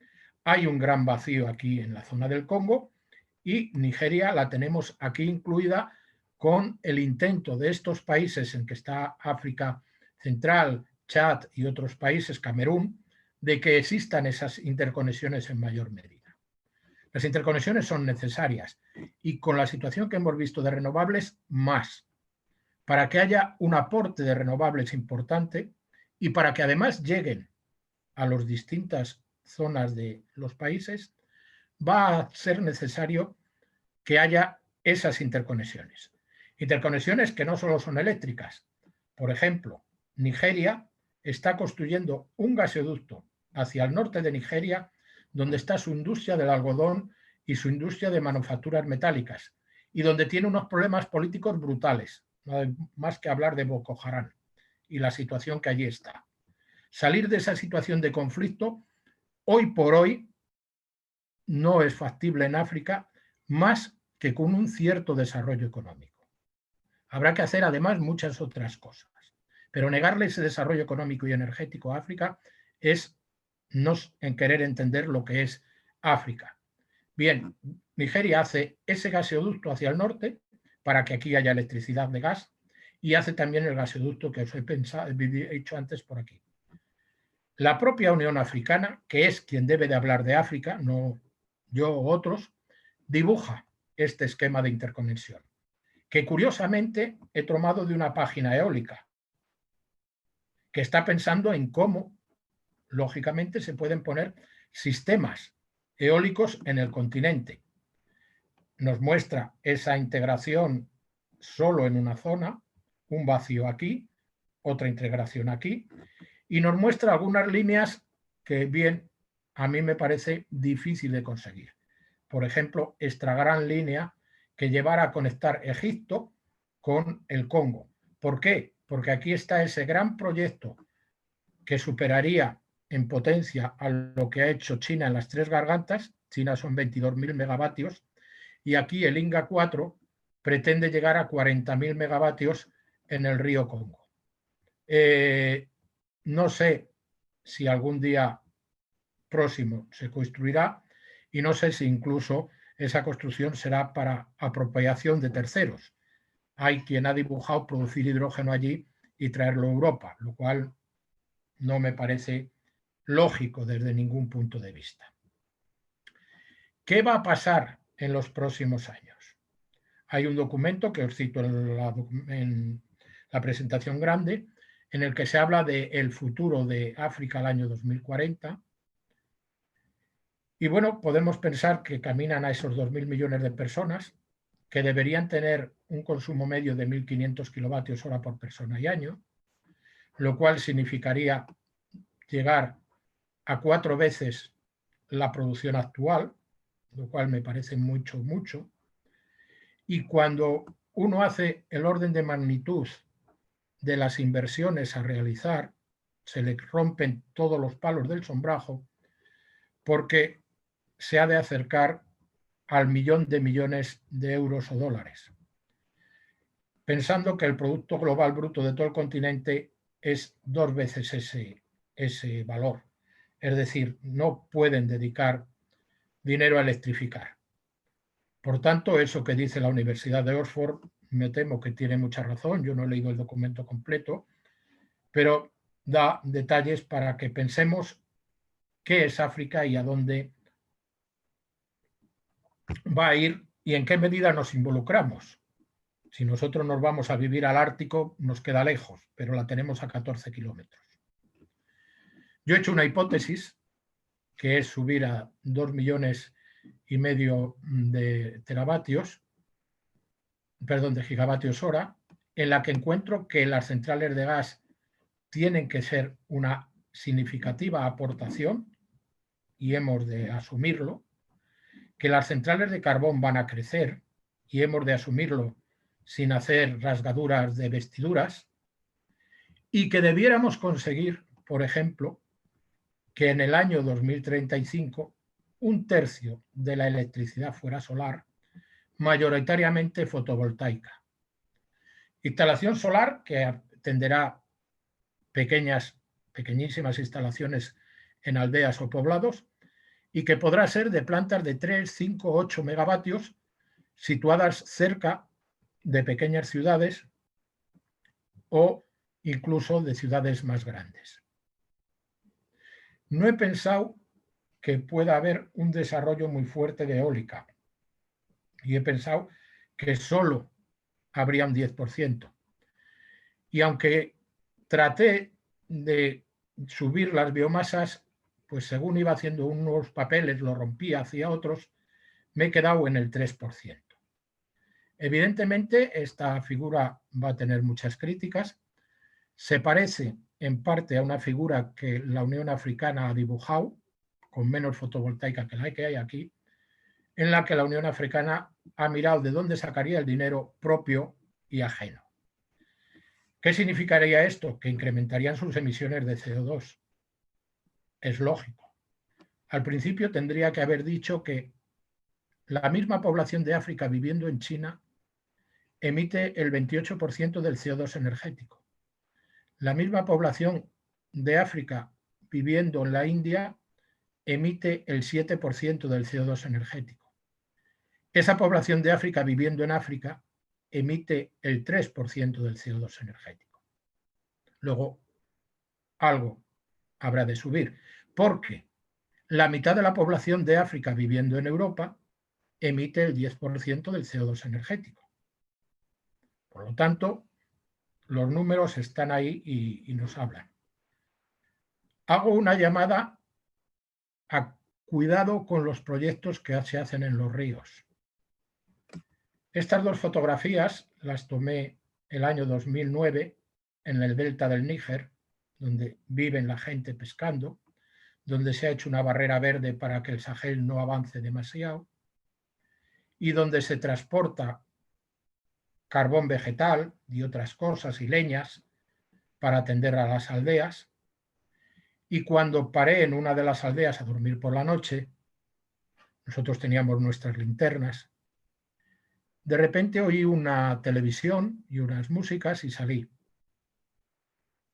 Hay un gran vacío aquí en la zona del Congo y Nigeria la tenemos aquí incluida con el intento de estos países en que está África Central, Chad y otros países, Camerún, de que existan esas interconexiones en mayor medida. Las interconexiones son necesarias y con la situación que hemos visto de renovables, más, para que haya un aporte de renovables importante y para que además lleguen a las distintas zonas de los países, va a ser necesario que haya esas interconexiones. Interconexiones que no solo son eléctricas. Por ejemplo, Nigeria está construyendo un gasoducto hacia el norte de Nigeria, donde está su industria del algodón y su industria de manufacturas metálicas, y donde tiene unos problemas políticos brutales, no hay más que hablar de Boko Haram y la situación que allí está. Salir de esa situación de conflicto, hoy por hoy, no es factible en África más que con un cierto desarrollo económico. Habrá que hacer además muchas otras cosas, pero negarle ese desarrollo económico y energético a África es no en querer entender lo que es África. Bien, Nigeria hace ese gasoducto hacia el norte para que aquí haya electricidad de gas y hace también el gasoducto que os he dicho antes por aquí. La propia Unión Africana, que es quien debe de hablar de África, no yo o otros, dibuja este esquema de interconexión, que curiosamente he tomado de una página eólica, que está pensando en cómo, lógicamente, se pueden poner sistemas eólicos en el continente. Nos muestra esa integración solo en una zona, un vacío aquí, otra integración aquí, y nos muestra algunas líneas que, bien, a mí me parece difícil de conseguir. Por ejemplo, esta gran línea que llevara a conectar Egipto con el Congo. ¿Por qué? Porque aquí está ese gran proyecto que superaría en potencia a lo que ha hecho China en las Tres Gargantas. China son 22.000 megavatios y aquí el Inga 4 pretende llegar a 40.000 megavatios en el río Congo. No sé si algún día próximo se construirá y no sé si incluso esa construcción será para apropiación de terceros. Hay quien ha dibujado producir hidrógeno allí y traerlo a Europa, lo cual no me parece lógico desde ningún punto de vista. ¿Qué va a pasar en los próximos años? Hay un documento que os cito en la presentación grande, en el que se habla del futuro de África al año 2040. Y bueno, podemos pensar que caminan a esos 2.000 millones de personas, que deberían tener un consumo medio de 1.500 kilovatios hora por persona y año, lo cual significaría llegar a 4 veces la producción actual, lo cual me parece mucho. Y cuando uno hace el orden de magnitud de las inversiones a realizar, se le rompen todos los palos del sombrajo, porque se ha de acercar al 1.000.000 de millones de euros o dólares, pensando que el Producto Global Bruto de todo el continente es 2 veces ese valor. Es decir, no pueden dedicar dinero a electrificar. Por tanto, eso que dice la Universidad de Oxford, me temo que tiene mucha razón, yo no he leído el documento completo, pero da detalles para que pensemos qué es África y a dónde va a ir y en qué medida nos involucramos. Si nosotros nos vamos a vivir al Ártico, nos queda lejos, pero la tenemos a 14 kilómetros. Yo he hecho una hipótesis, que es subir a 2,5 millones de gigavatios hora, en la que encuentro que las centrales de gas tienen que ser una significativa aportación y hemos de asumirlo, que las centrales de carbón van a crecer y hemos de asumirlo sin hacer rasgaduras de vestiduras, y que debiéramos conseguir, por ejemplo, que en el año 2035 un tercio de la electricidad fuera solar, mayoritariamente fotovoltaica. Instalación solar que tenderá pequeñísimas instalaciones en aldeas o poblados y que podrá ser de plantas de 3, 5, 8 megavatios situadas cerca de pequeñas ciudades o incluso de ciudades más grandes. No he pensado que pueda haber un desarrollo muy fuerte de eólica y he pensado que solo habría un 10%. Y aunque traté de subir las biomasas, pues según iba haciendo unos papeles, lo rompía, hacía otros, me he quedado en el 3%. Evidentemente, esta figura va a tener muchas críticas. Se parece en parte a una figura que la Unión Africana ha dibujado, con menos fotovoltaica que la que hay aquí, en la que la Unión Africana ha mirado de dónde sacaría el dinero propio y ajeno. ¿Qué significaría esto? Que incrementarían sus emisiones de CO2. Es lógico. Al principio tendría que haber dicho que la misma población de África viviendo en China emite el 28% del CO2 energético. La misma población de África viviendo en la India emite el 7% del CO2 energético. Esa población de África viviendo en África emite el 3% del CO2 energético. Luego, algo habrá de subir, porque la mitad de la población de África viviendo en Europa emite el 10% del CO2 energético. Por lo tanto, los números están ahí y nos hablan. Hago una llamada a cuidado con los proyectos que se hacen en los ríos. Estas dos fotografías las tomé el año 2009 en el delta del Níger, donde viven la gente pescando, donde se ha hecho una barrera verde para que el Sahel no avance demasiado y donde se transporta carbón vegetal y otras cosas y leñas para atender a las aldeas. Y cuando paré en una de las aldeas a dormir por la noche, nosotros teníamos nuestras linternas, de repente oí una televisión y unas músicas y salí.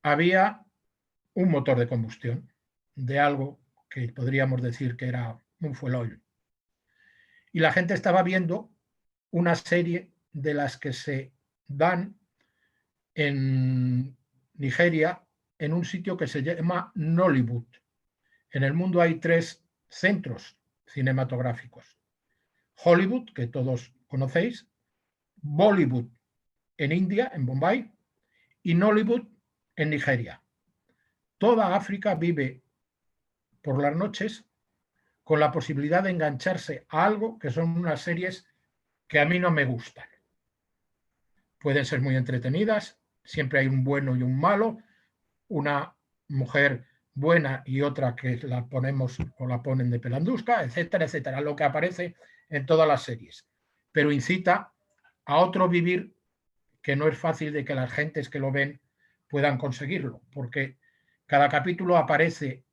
Había un motor de combustión de algo que podríamos decir que era un fuel oil. Y la gente estaba viendo una serie de las que se dan en Nigeria en un sitio que se llama Nollywood. En el mundo hay 3 centros cinematográficos. Hollywood, que todos conocéis, Bollywood en India, en Bombay, y Nollywood en Nigeria. Toda África vive por las noches con la posibilidad de engancharse a algo que son unas series que a mí no me gustan. Pueden ser muy entretenidas, siempre hay un bueno y un malo, una mujer buena y otra que la ponemos o la ponen de pelandusca, etcétera, etcétera, lo que aparece en todas las series. Pero incita a otro vivir que no es fácil de que las gentes que lo ven puedan conseguirlo, porque cada capítulo aparece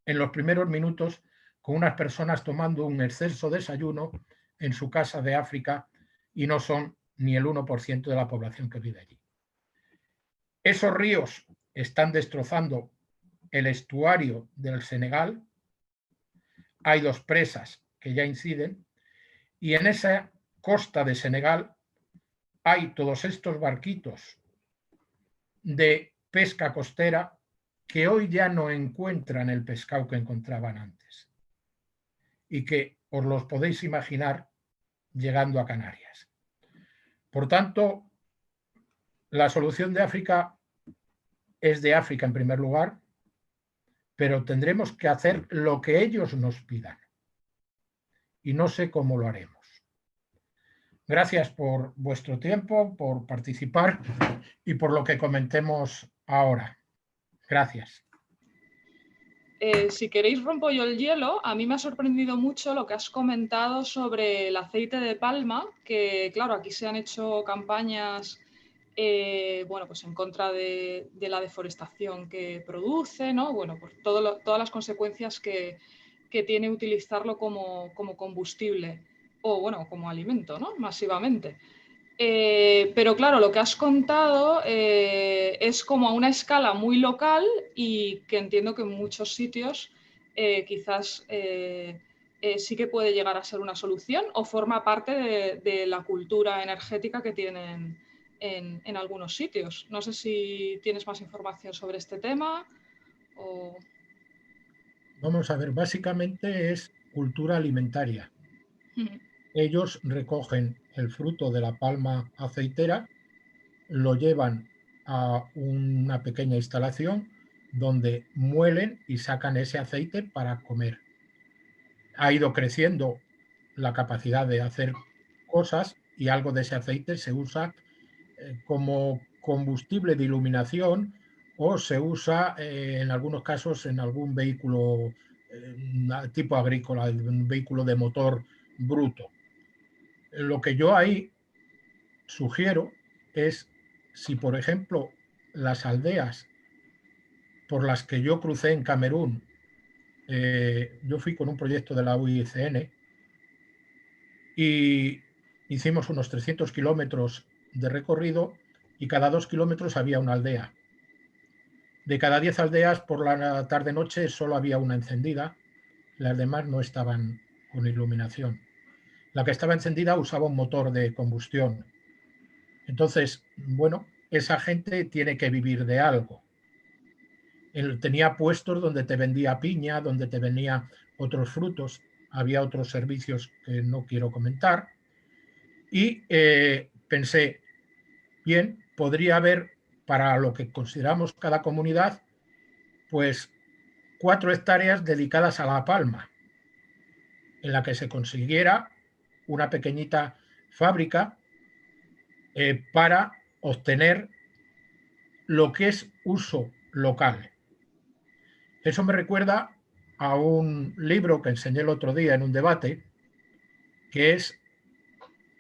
en los primeros minutos con unas personas tomando un exceso desayuno en su casa de África y no son ni el 1% de la población que vive allí. Esos ríos están destrozando el estuario del Senegal, hay 2 presas que ya inciden y en esa costa de Senegal hay todos estos barquitos de pesca costera que hoy ya no encuentran el pescado que encontraban antes y que os los podéis imaginar llegando a Canarias. Por tanto, la solución de África es de África en primer lugar, pero tendremos que hacer lo que ellos nos pidan. Y no sé cómo lo haremos. Gracias por vuestro tiempo, por participar y por lo que comentemos ahora. Gracias. Si queréis rompo yo el hielo. A mí me ha sorprendido mucho lo que has comentado sobre el aceite de palma, que claro, aquí se han hecho campañas bueno, pues en contra de la deforestación que produce, ¿no? Bueno, por todas las consecuencias que tiene utilizarlo como combustible o bueno, como alimento, ¿no? Masivamente. Pero claro, lo que has contado es como a una escala muy local y que entiendo que en muchos sitios quizás sí que puede llegar a ser una solución o forma parte de la cultura energética que tienen en algunos sitios. No sé si tienes más información sobre este tema o... Vamos a ver, básicamente es cultura alimentaria. Ellos recogen el fruto de la palma aceitera, lo llevan a una pequeña instalación donde muelen y sacan ese aceite para comer. Ha ido creciendo la capacidad de hacer cosas y algo de ese aceite se usa como combustible de iluminación o se usa en algunos casos en algún vehículo tipo agrícola, un vehículo de motor bruto. Lo que yo ahí sugiero es si, por ejemplo, las aldeas por las que yo crucé en Camerún, yo fui con un proyecto de la UICN y hicimos unos 300 kilómetros de recorrido y cada 2 kilómetros había una aldea. De cada 10 aldeas por la tarde-noche solo había una encendida, las demás no estaban con iluminación. La que estaba encendida usaba un motor de combustión. Entonces, bueno, esa gente tiene que vivir de algo. Él tenía puestos donde te vendía piña, donde te vendía otros frutos, había otros servicios que no quiero comentar. Y pensé, bien, podría haber para lo que consideramos cada comunidad, pues 4 hectáreas dedicadas a la palma, en la que se consiguiera una pequeñita fábrica para obtener lo que es uso local. Eso me recuerda a un libro que enseñé el otro día en un debate, que es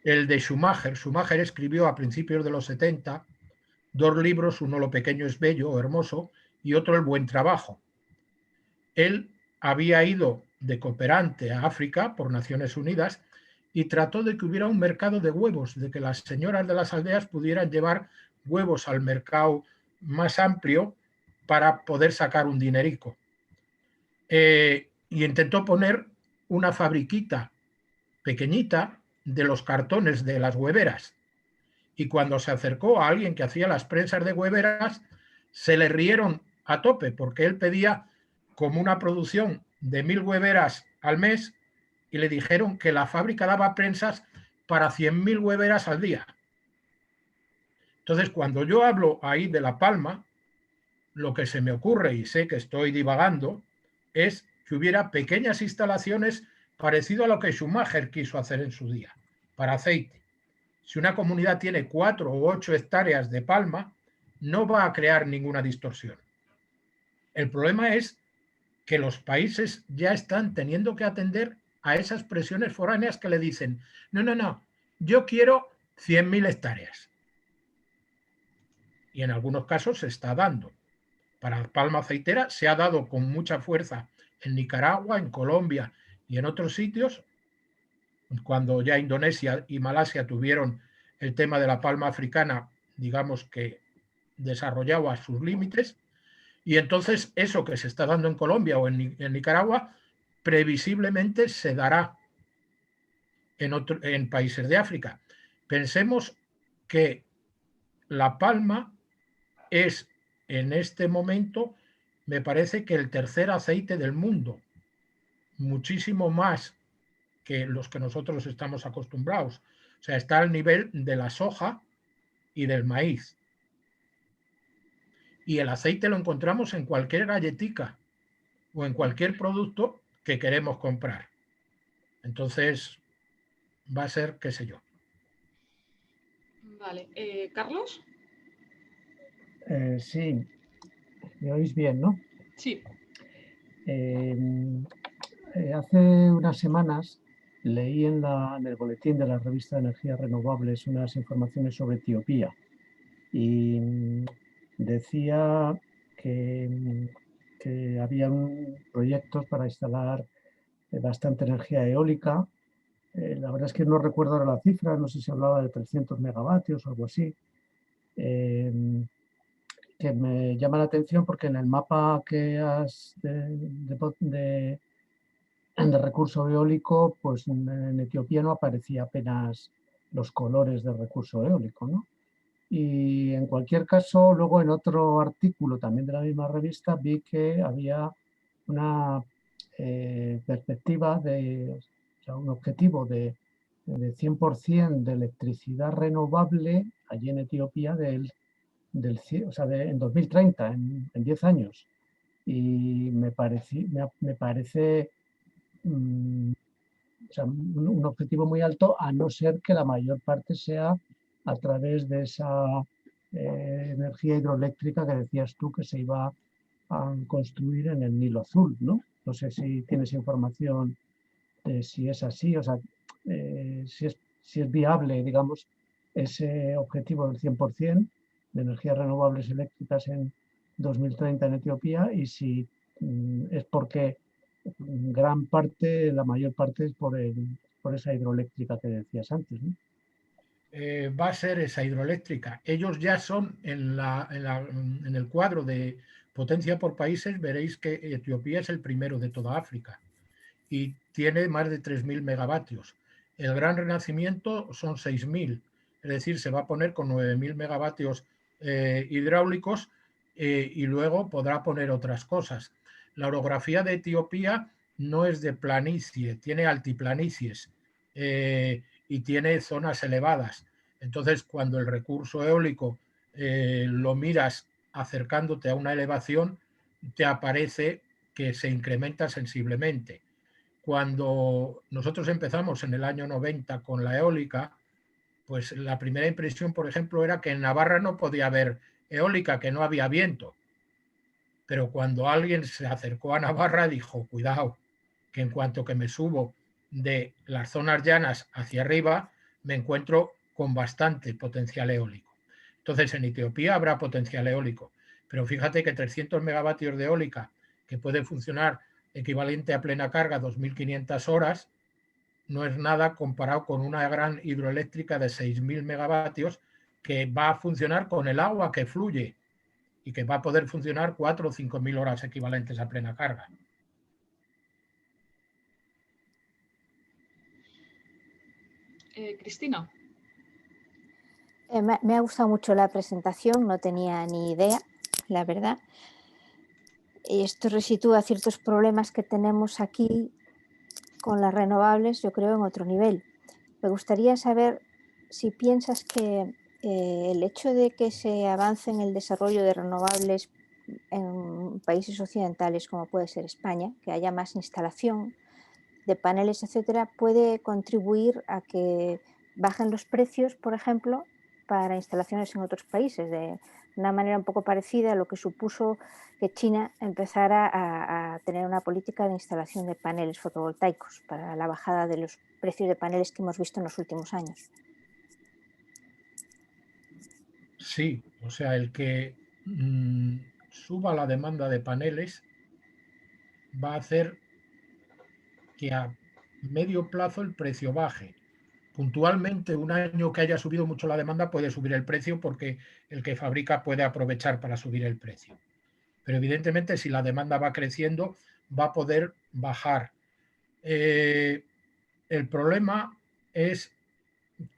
el de Schumacher. Schumacher escribió a principios de los 70 2 libros, uno Lo pequeño es bello o hermoso y otro El buen trabajo. Él había ido de cooperante a África por Naciones Unidas y trató de que hubiera un mercado de huevos, de que las señoras de las aldeas pudieran llevar huevos al mercado más amplio para poder sacar un dinerico. Y intentó poner una fabriquita pequeñita de los cartones de las hueveras. Y cuando se acercó a alguien que hacía las prensas de hueveras, se le rieron a tope, porque él pedía como una producción de 1000 hueveras al mes y le dijeron que la fábrica daba prensas para 100.000 hueveras al día. Entonces, cuando yo hablo ahí de La Palma, lo que se me ocurre, y sé que estoy divagando, es que hubiera pequeñas instalaciones parecido a lo que Schumacher quiso hacer en su día, para aceite. Si una comunidad tiene 4 o 8 hectáreas de palma, no va a crear ninguna distorsión. El problema es que los países ya están teniendo que atender a esas presiones foráneas que le dicen, no, yo quiero 100.000 hectáreas. Y en algunos casos se está dando. Para palma aceitera se ha dado con mucha fuerza en Nicaragua, en Colombia y en otros sitios, cuando ya Indonesia y Malasia tuvieron el tema de la palma africana, digamos que desarrollado a sus límites, y entonces eso que se está dando en Colombia o en Nicaragua, previsiblemente se dará en países de África. Pensemos que la palma es en este momento, me parece que el tercer aceite del mundo, muchísimo más que los que nosotros estamos acostumbrados. O sea, está al nivel de la soja y del maíz. Y el aceite lo encontramos en cualquier galletica. o en cualquier producto que queremos comprar. Entonces, va a ser, qué sé yo. Vale. ¿Carlos? Sí, me oís bien, ¿no? Sí. Hace unas semanas leí en el boletín de la revista de Energías Renovables unas informaciones sobre Etiopía y decía que habían proyectos para instalar bastante energía eólica. La verdad es que no recuerdo ahora la cifra, no sé si hablaba de 300 megavatios o algo así. Que me llama la atención porque en el mapa que has de recurso eólico, pues en Etiopía no aparecía apenas los colores del recurso eólico, ¿no? Y en cualquier caso, luego en otro artículo también de la misma revista vi que había una perspectiva o sea, un objetivo de 100% de electricidad renovable allí en Etiopía o sea, en 2030, en 10 años. Y me parece o sea, un objetivo muy alto, a no ser que la mayor parte sea a través de esa energía hidroeléctrica que decías tú que se iba a construir en el Nilo Azul, ¿no? No sé si tienes información de si es así, o sea, si es viable, digamos, ese objetivo del 100% de energías renovables eléctricas en 2030 en Etiopía y si es porque gran parte, la mayor parte es por esa hidroeléctrica que decías antes, ¿no? Va a ser esa hidroeléctrica. Ellos ya son en el cuadro de potencia por países, veréis que Etiopía es el primero de toda África y tiene más de 3.000 megavatios. El gran renacimiento son 6.000, es decir, se va a poner con 9.000 megavatios hidráulicos y luego podrá poner otras cosas. La orografía de Etiopía no es de planicie, tiene altiplanicies y tiene zonas elevadas. Entonces, cuando el recurso eólico lo miras acercándote a una elevación, te aparece que se incrementa sensiblemente. Cuando nosotros empezamos en el año 90 con la eólica, pues la primera impresión, por ejemplo, era que en Navarra no podía haber eólica, que no había viento. Pero cuando alguien se acercó a Navarra, dijo, cuidado, que en cuanto que me subo de las zonas llanas hacia arriba, me encuentro con bastante potencial eólico. Entonces, en Etiopía habrá potencial eólico, pero fíjate que 300 megavatios de eólica, que puede funcionar equivalente a plena carga 2.500 horas, no es nada comparado con una gran hidroeléctrica de 6.000 megavatios que va a funcionar con el agua que fluye y que va a poder funcionar 4 o 5.000 horas equivalentes a plena carga. Cristina. Me ha gustado mucho la presentación, no tenía ni idea, la verdad. Esto resitúa ciertos problemas que tenemos aquí con las renovables, yo creo, en otro nivel. Me gustaría saber si piensas que el hecho de que se avance en el desarrollo de renovables en países occidentales, como puede ser España, que haya más instalación de paneles, etcétera, puede contribuir a que bajen los precios, por ejemplo, para instalaciones en otros países, de una manera un poco parecida a lo que supuso que China empezara a tener una política de instalación de paneles fotovoltaicos para la bajada de los precios de paneles que hemos visto en los últimos años. Sí, o sea, el que suba la demanda de paneles va a hacer que a medio plazo el precio baje. Puntualmente, un año que haya subido mucho la demanda puede subir el precio porque el que fabrica puede aprovechar para subir el precio. Pero evidentemente, si la demanda va creciendo, va a poder bajar. El problema es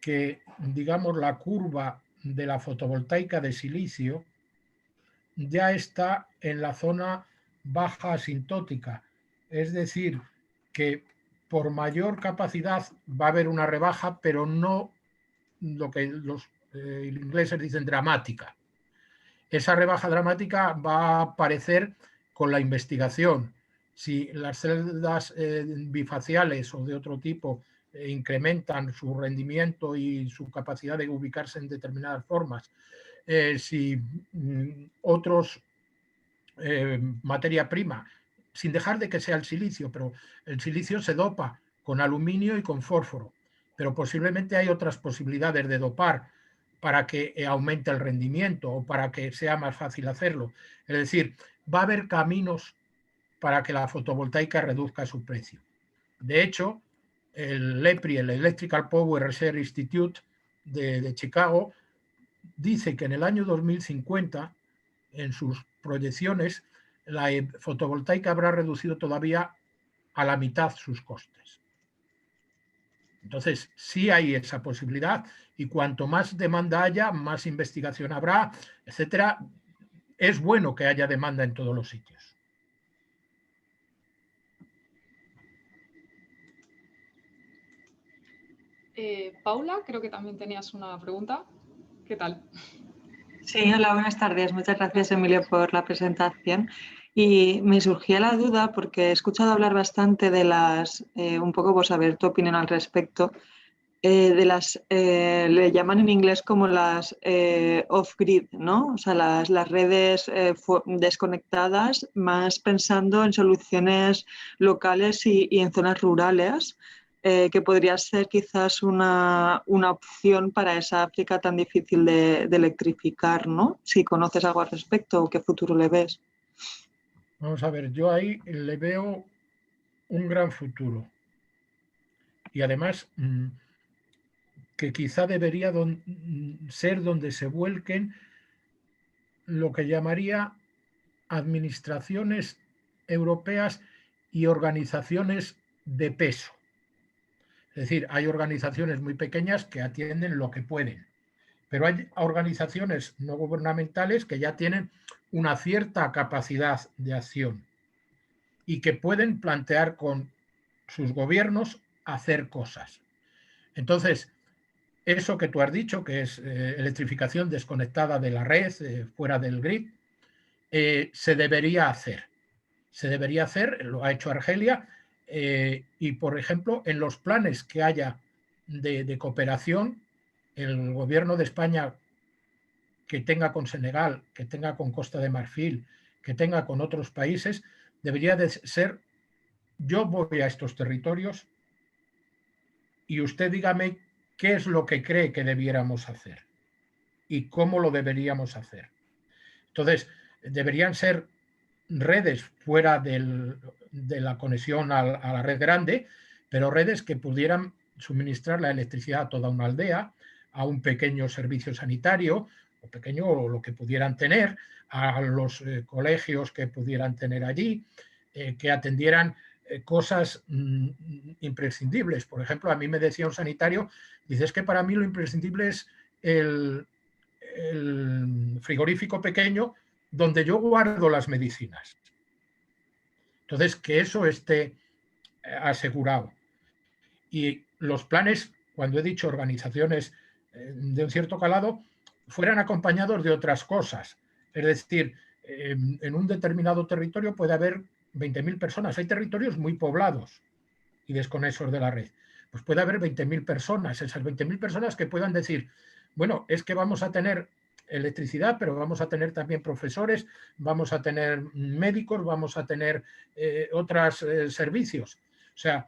que, digamos, la curva de la fotovoltaica de silicio ya está en la zona baja asintótica. Es decir, que por mayor capacidad va a haber una rebaja, pero no lo que los ingleses dicen dramática. Esa rebaja dramática va a aparecer con la investigación Si las celdas bifaciales o de otro tipo incrementan su rendimiento y su capacidad de ubicarse en determinadas formas, si otros materia prima, sin dejar de que sea el silicio, pero el silicio se dopa con aluminio y con fósforo, pero posiblemente hay otras posibilidades de dopar para que aumente el rendimiento o para que sea más fácil hacerlo. Es decir, va a haber caminos para que la fotovoltaica reduzca su precio. De hecho, el EPRI, el Electrical Power Research Institute de Chicago, dice que en el año 2050, en sus proyecciones, la fotovoltaica habrá reducido todavía a la mitad sus costes. Entonces, sí hay esa posibilidad, y cuanto más demanda haya, más investigación habrá, etcétera. Es bueno que haya demanda en todos los sitios. Paula, creo que también tenías una pregunta. ¿Qué tal? Sí, hola, buenas tardes. Muchas gracias, Emilio, por la presentación. Y me surgía la duda porque he escuchado hablar bastante de las, un poco por saber tu opinión al respecto, de las, le llaman en inglés como las off-grid, ¿no? O sea, las redes desconectadas, más pensando en soluciones locales y en zonas rurales, que podría ser quizás una opción para esa África tan difícil de electrificar, ¿no? Si conoces algo al respecto o qué futuro le ves. Vamos a ver, yo ahí le veo un gran futuro. Y además, que quizá debería ser donde se vuelquen lo que llamaría administraciones europeas y organizaciones de peso. Es decir, hay organizaciones muy pequeñas que atienden lo que pueden, pero hay organizaciones no gubernamentales que ya tienen una cierta capacidad de acción y que pueden plantear con sus gobiernos hacer cosas. Entonces, eso que tú has dicho, que es electrificación desconectada de la red, fuera del grid, se debería hacer. Se debería hacer, lo ha hecho Argelia, y por ejemplo, en los planes que haya de cooperación, el gobierno de España que tenga con Senegal, que tenga con Costa de Marfil, que tenga con otros países, debería de ser: yo voy a estos territorios y usted dígame qué es lo que cree que debiéramos hacer y cómo lo deberíamos hacer. Entonces, deberían ser redes fuera de la conexión a la red grande, pero redes que pudieran suministrar la electricidad a toda una aldea, a un pequeño servicio sanitario, o pequeño o lo que pudieran tener, a los colegios que pudieran tener allí, que atendieran cosas imprescindibles. Por ejemplo, a mí me decía un sanitario, dice, es que para mí lo imprescindible es el frigorífico pequeño donde yo guardo las medicinas. Entonces, que eso esté asegurado. Y los planes, cuando he dicho organizaciones de un cierto calado, fueran acompañados de otras cosas. Es decir, en un determinado territorio puede haber 20.000 personas. Hay territorios muy poblados y desconexos de la red. Pues puede haber 20.000 personas. Esas 20.000 personas que puedan decir, bueno, es que vamos a tener electricidad, pero vamos a tener también profesores, vamos a tener médicos, vamos a tener otros servicios. O sea,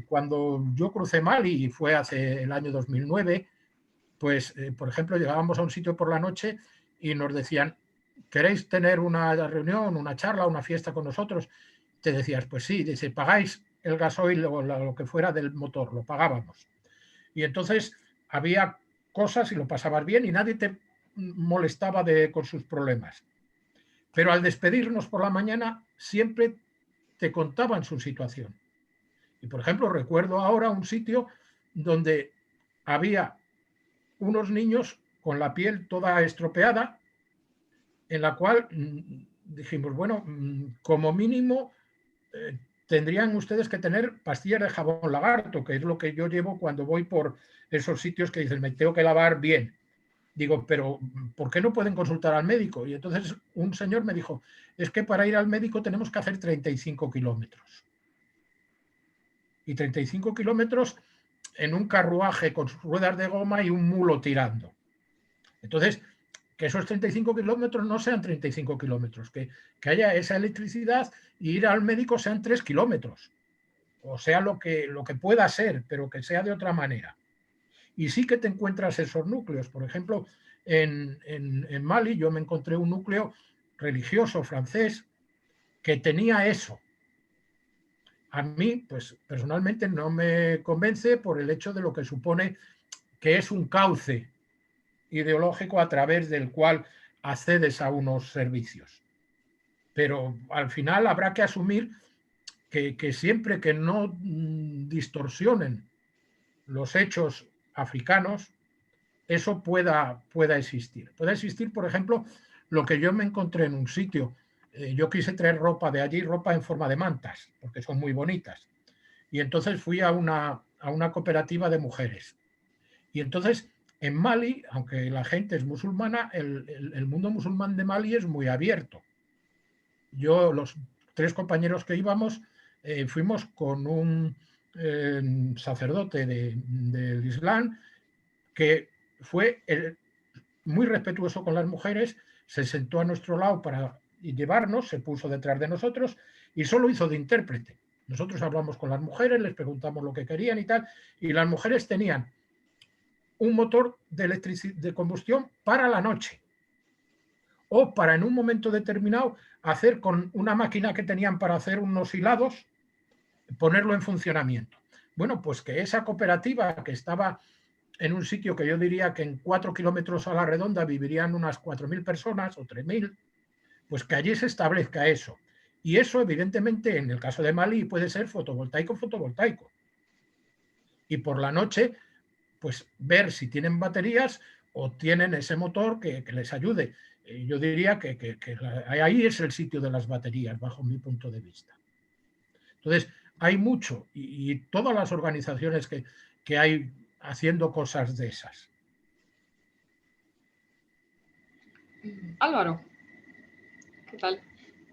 cuando yo crucé Mali, y fue hace el año 2009, pues, por ejemplo, llegábamos a un sitio por la noche y nos decían, ¿queréis tener una reunión, una charla, una fiesta con nosotros? Te decías, pues sí, dice, pagáis el gasoil o lo que fuera del motor, lo pagábamos. Y entonces había cosas y lo pasabas bien y nadie te molestaba con sus problemas. Pero al despedirnos por la mañana siempre te contaban su situación. Y por ejemplo, recuerdo ahora un sitio donde había unos niños con la piel toda estropeada, en la cual dijimos, bueno, como mínimo tendrían ustedes que tener pastillas de jabón lagarto, que es lo que yo llevo cuando voy por esos sitios que dicen, me tengo que lavar bien. Digo, pero ¿por qué no pueden consultar al médico? Y entonces un señor me dijo, es que para ir al médico tenemos que hacer 35 kilómetros. Y 35 kilómetros en un carruaje con ruedas de goma y un mulo tirando. Entonces, que esos 35 kilómetros no sean 35 kilómetros, que haya esa electricidad y ir al médico sean 3 kilómetros. O sea, lo que pueda ser, pero que sea de otra manera. Y sí que te encuentras esos núcleos. Por ejemplo, en Mali yo me encontré un núcleo religioso francés que tenía eso. A mí, pues personalmente no me convence por el hecho de lo que supone que es un cauce ideológico a través del cual accedes a unos servicios. Pero al final habrá que asumir que siempre que no distorsionen los hechos africanos, eso pueda existir. Puede existir, por ejemplo, lo que yo me encontré en un sitio. Yo quise traer ropa de allí, ropa en forma de mantas, porque son muy bonitas. Y entonces fui a una cooperativa de mujeres. Y entonces, en Mali, aunque la gente es musulmana, el mundo musulmán de Mali es muy abierto. Yo, los 3 compañeros que íbamos, fuimos con un sacerdote del Islam que fue muy respetuoso con las mujeres, se sentó a nuestro lado para llevarnos, se puso detrás de nosotros y solo hizo de intérprete. Nosotros hablamos con las mujeres, les preguntamos lo que querían y tal, y las mujeres tenían un motor de combustión para la noche o para en un momento determinado hacer con una máquina que tenían para hacer unos hilados, ponerlo en funcionamiento. Bueno, pues que esa cooperativa que estaba en un sitio que yo diría que en 4 kilómetros a la redonda vivirían unas 4.000 personas o 3.000, pues que allí se establezca eso. Y eso, evidentemente, en el caso de Mali puede ser fotovoltaico. Y por la noche, pues ver si tienen baterías o tienen ese motor que les ayude. Yo diría que ahí es el sitio de las baterías, bajo mi punto de vista. Entonces, hay mucho y todas las organizaciones que hay haciendo cosas de esas. Álvaro, ¿qué tal?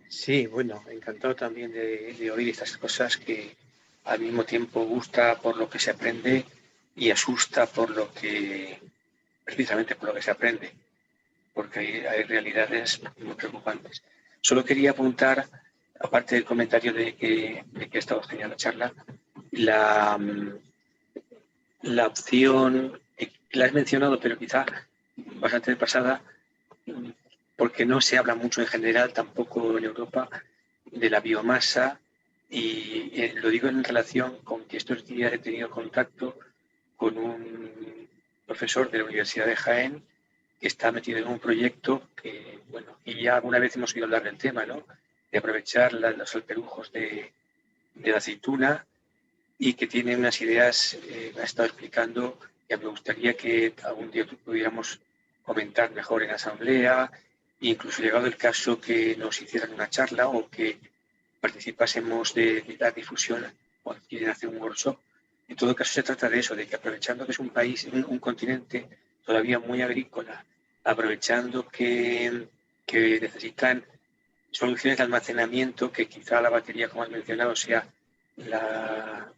Sí, bueno, encantado también de oír estas cosas que al mismo tiempo gusta por lo que se aprende y asusta precisamente por lo que se aprende, porque hay realidades muy preocupantes. Solo quería apuntar, aparte del comentario de que ha estado genial la charla, la opción, la has mencionado, pero quizá bastante de pasada, porque no se habla mucho en general, tampoco en Europa, de la biomasa, y lo digo en relación con que estos días he tenido contacto con un profesor de la Universidad de Jaén que está metido en un proyecto que, bueno, y ya alguna vez hemos oído hablar del tema, ¿no? De aprovechar los alperujos de la aceituna y que tiene unas ideas, me ha estado explicando, que me gustaría que algún día pudiéramos comentar mejor en asamblea, incluso llegado el caso que nos hicieran una charla o que participásemos de la difusión o quieren hacer un workshop. En todo caso se trata de eso, de que aprovechando que es un país, un continente todavía muy agrícola, aprovechando que necesitan soluciones de almacenamiento, que quizá la batería, como has mencionado, sea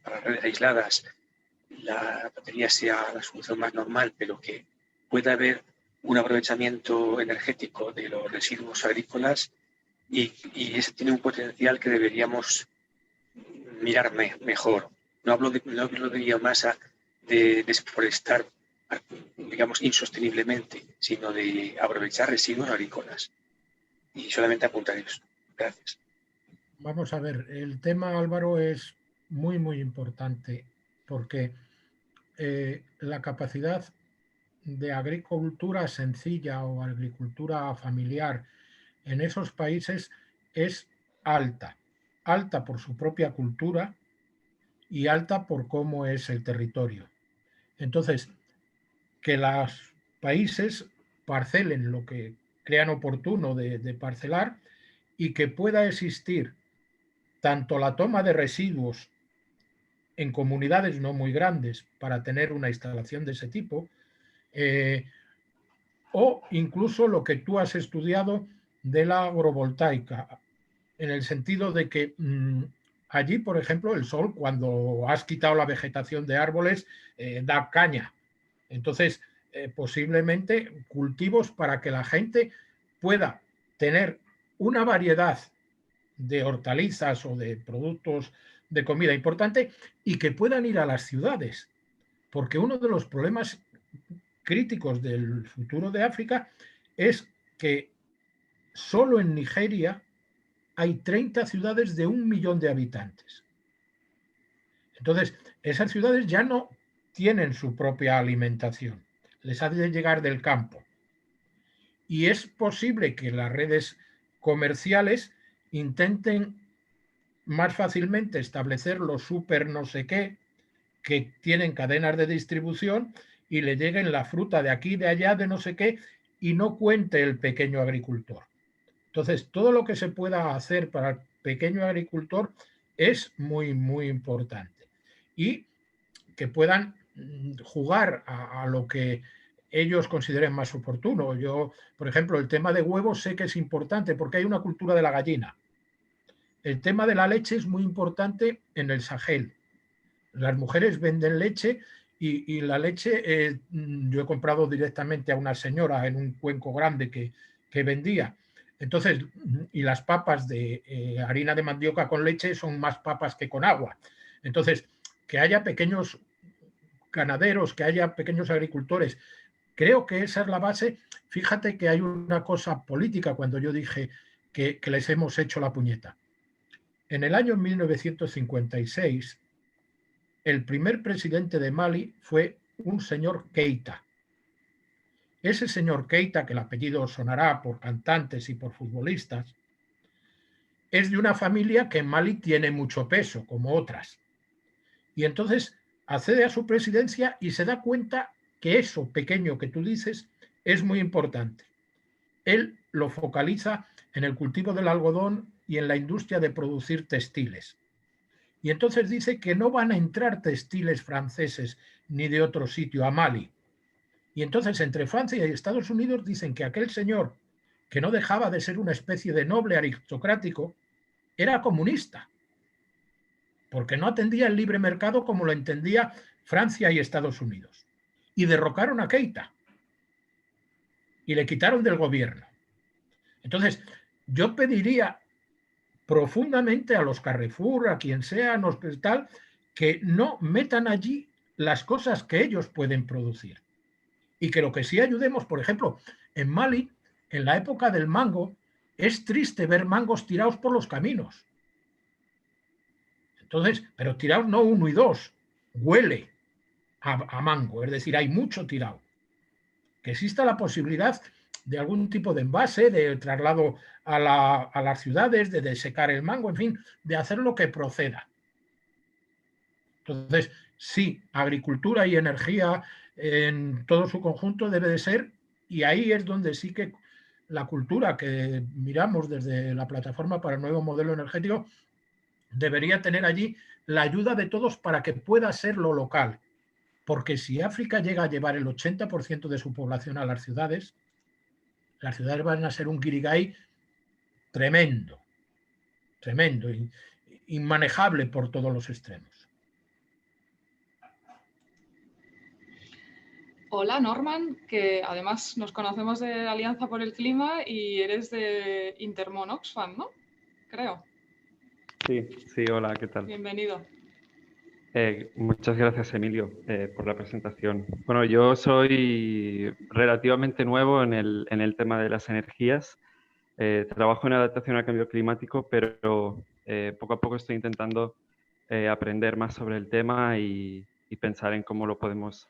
para redes aisladas, la batería sea la solución más normal, pero que pueda haber un aprovechamiento energético de los residuos agrícolas y ese tiene un potencial que deberíamos mirar mejor. No hablo de biomasa, de desforestar, digamos, insosteniblemente, sino de aprovechar residuos agrícolas. Y solamente apuntar eso. Gracias. Vamos a ver, el tema, Álvaro, es muy, muy importante porque la capacidad de agricultura sencilla o agricultura familiar en esos países es alta. Alta por su propia cultura y alta por cómo es el territorio. Entonces, que los países parcelen lo que crean oportuno de parcelar y que pueda existir tanto la toma de residuos en comunidades no muy grandes para tener una instalación de ese tipo, o incluso lo que tú has estudiado de la agrovoltaica, en el sentido de que allí, por ejemplo, el sol, cuando has quitado la vegetación de árboles, da caña. Entonces, posiblemente cultivos para que la gente pueda tener una variedad de hortalizas o de productos de comida importante y que puedan ir a las ciudades. Porque uno de los problemas críticos del futuro de África es que solo en Nigeria hay 30 ciudades de 1 millón de habitantes. Entonces, esas ciudades ya no tienen su propia alimentación, les ha de llegar del campo. Y es posible que las redes comerciales intenten más fácilmente establecer los super no sé qué, que tienen cadenas de distribución y le lleguen la fruta de aquí, de allá, de no sé qué, y no cuente el pequeño agricultor. Entonces, todo lo que se pueda hacer para el pequeño agricultor es muy, muy importante. Y que puedan jugar a lo que ellos consideren más oportuno. Yo, por ejemplo, el tema de huevos sé que es importante porque hay una cultura de la gallina. El tema de la leche es muy importante en el Sahel. Las mujeres venden leche y la leche, yo he comprado directamente a una señora en un cuenco grande que vendía. Entonces, y las papas de harina de mandioca con leche son más papas que con agua. Entonces, que haya pequeños ganaderos, que haya pequeños agricultores, creo que esa es la base. Fíjate que hay una cosa política cuando yo dije que les hemos hecho la puñeta. En el año 1956, el primer presidente de Mali fue un señor Keita. Ese señor Keita, que el apellido sonará por cantantes y por futbolistas, es de una familia que en Mali tiene mucho peso, como otras. Y entonces accede a su presidencia y se da cuenta que eso pequeño que tú dices es muy importante. Él lo focaliza en el cultivo del algodón y en la industria de producir textiles. Y entonces dice que no van a entrar textiles franceses ni de otro sitio a Mali. Y entonces entre Francia y Estados Unidos dicen que aquel señor, que no dejaba de ser una especie de noble aristocrático, era comunista, porque no atendía el libre mercado como lo entendía Francia y Estados Unidos. Y derrocaron a Keita y le quitaron del gobierno. Entonces, yo pediría profundamente a los Carrefour, a quien sea, tal, que no metan allí las cosas que ellos pueden producir. Y que lo que sí ayudemos, por ejemplo, en Mali, en la época del mango, es triste ver mangos tirados por los caminos. Entonces, pero tirados no 1 y 2, huele a mango, es decir, hay mucho tirado. Que exista la posibilidad de algún tipo de envase, de traslado a las ciudades, de desecar el mango, en fin, de hacer lo que proceda. Entonces, sí, agricultura y energía en todo su conjunto debe de ser, y ahí es donde sí que la cultura que miramos desde la Plataforma para el Nuevo Modelo Energético debería tener allí la ayuda de todos para que pueda ser lo local. Porque si África llega a llevar el 80% de su población a las ciudades van a ser un guirigay tremendo, tremendo, inmanejable por todos los extremos. Hola Norman, que además nos conocemos de Alianza por el Clima y eres de Intermon Oxfam, ¿no? Creo. Sí, hola, ¿qué tal? Bienvenido. Muchas gracias, Emilio, por la presentación. Bueno, yo soy relativamente nuevo en el tema de las energías. Trabajo en adaptación al cambio climático, pero poco a poco estoy intentando aprender más sobre el tema y pensar en cómo lo podemos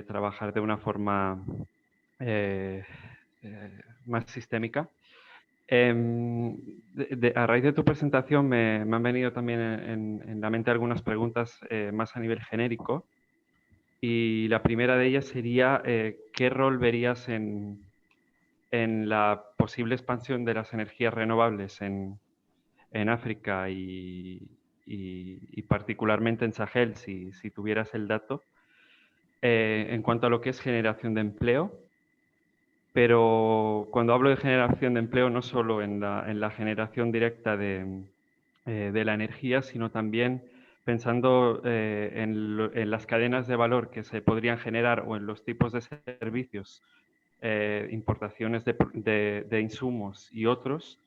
trabajar de una forma más sistémica. A raíz de tu presentación me han venido también en la mente algunas preguntas más a nivel genérico. Y la primera de ellas sería, ¿qué rol verías en la posible expansión de las energías renovables en África y particularmente en Sahel, si tuvieras el dato, en cuanto a lo que es generación de empleo? Pero cuando hablo de generación de empleo, no solo en la generación directa de la energía, sino también pensando en las cadenas de valor que se podrían generar o en los tipos de servicios, importaciones de insumos y otros,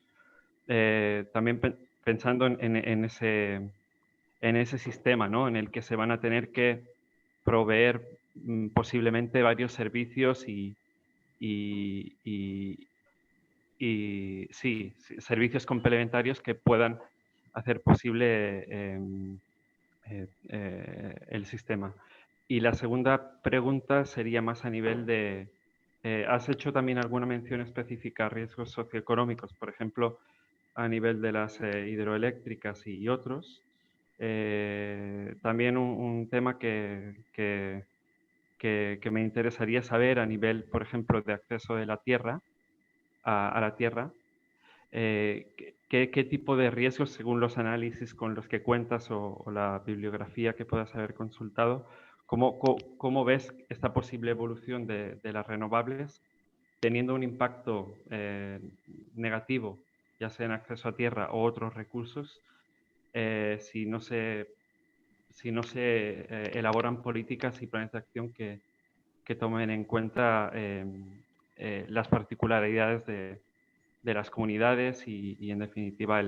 también pensando en ese sistema, ¿no? En el que se van a tener que proveer posiblemente varios servicios y sí, servicios complementarios que puedan hacer posible el sistema. Y la segunda pregunta sería más a nivel de... ¿has hecho también alguna mención específica a riesgos socioeconómicos, por ejemplo, a nivel de las hidroeléctricas y otros? También un tema que me interesaría saber a nivel, por ejemplo, de acceso de la tierra, a la tierra, ¿qué tipo de riesgos, según los análisis con los que cuentas o la bibliografía que puedas haber consultado, cómo ves esta posible evolución de las renovables teniendo un impacto negativo, ya sea en acceso a tierra o otros recursos, si no se elaboran políticas y planes de acción que tomen en cuenta las particularidades de las comunidades y en definitiva,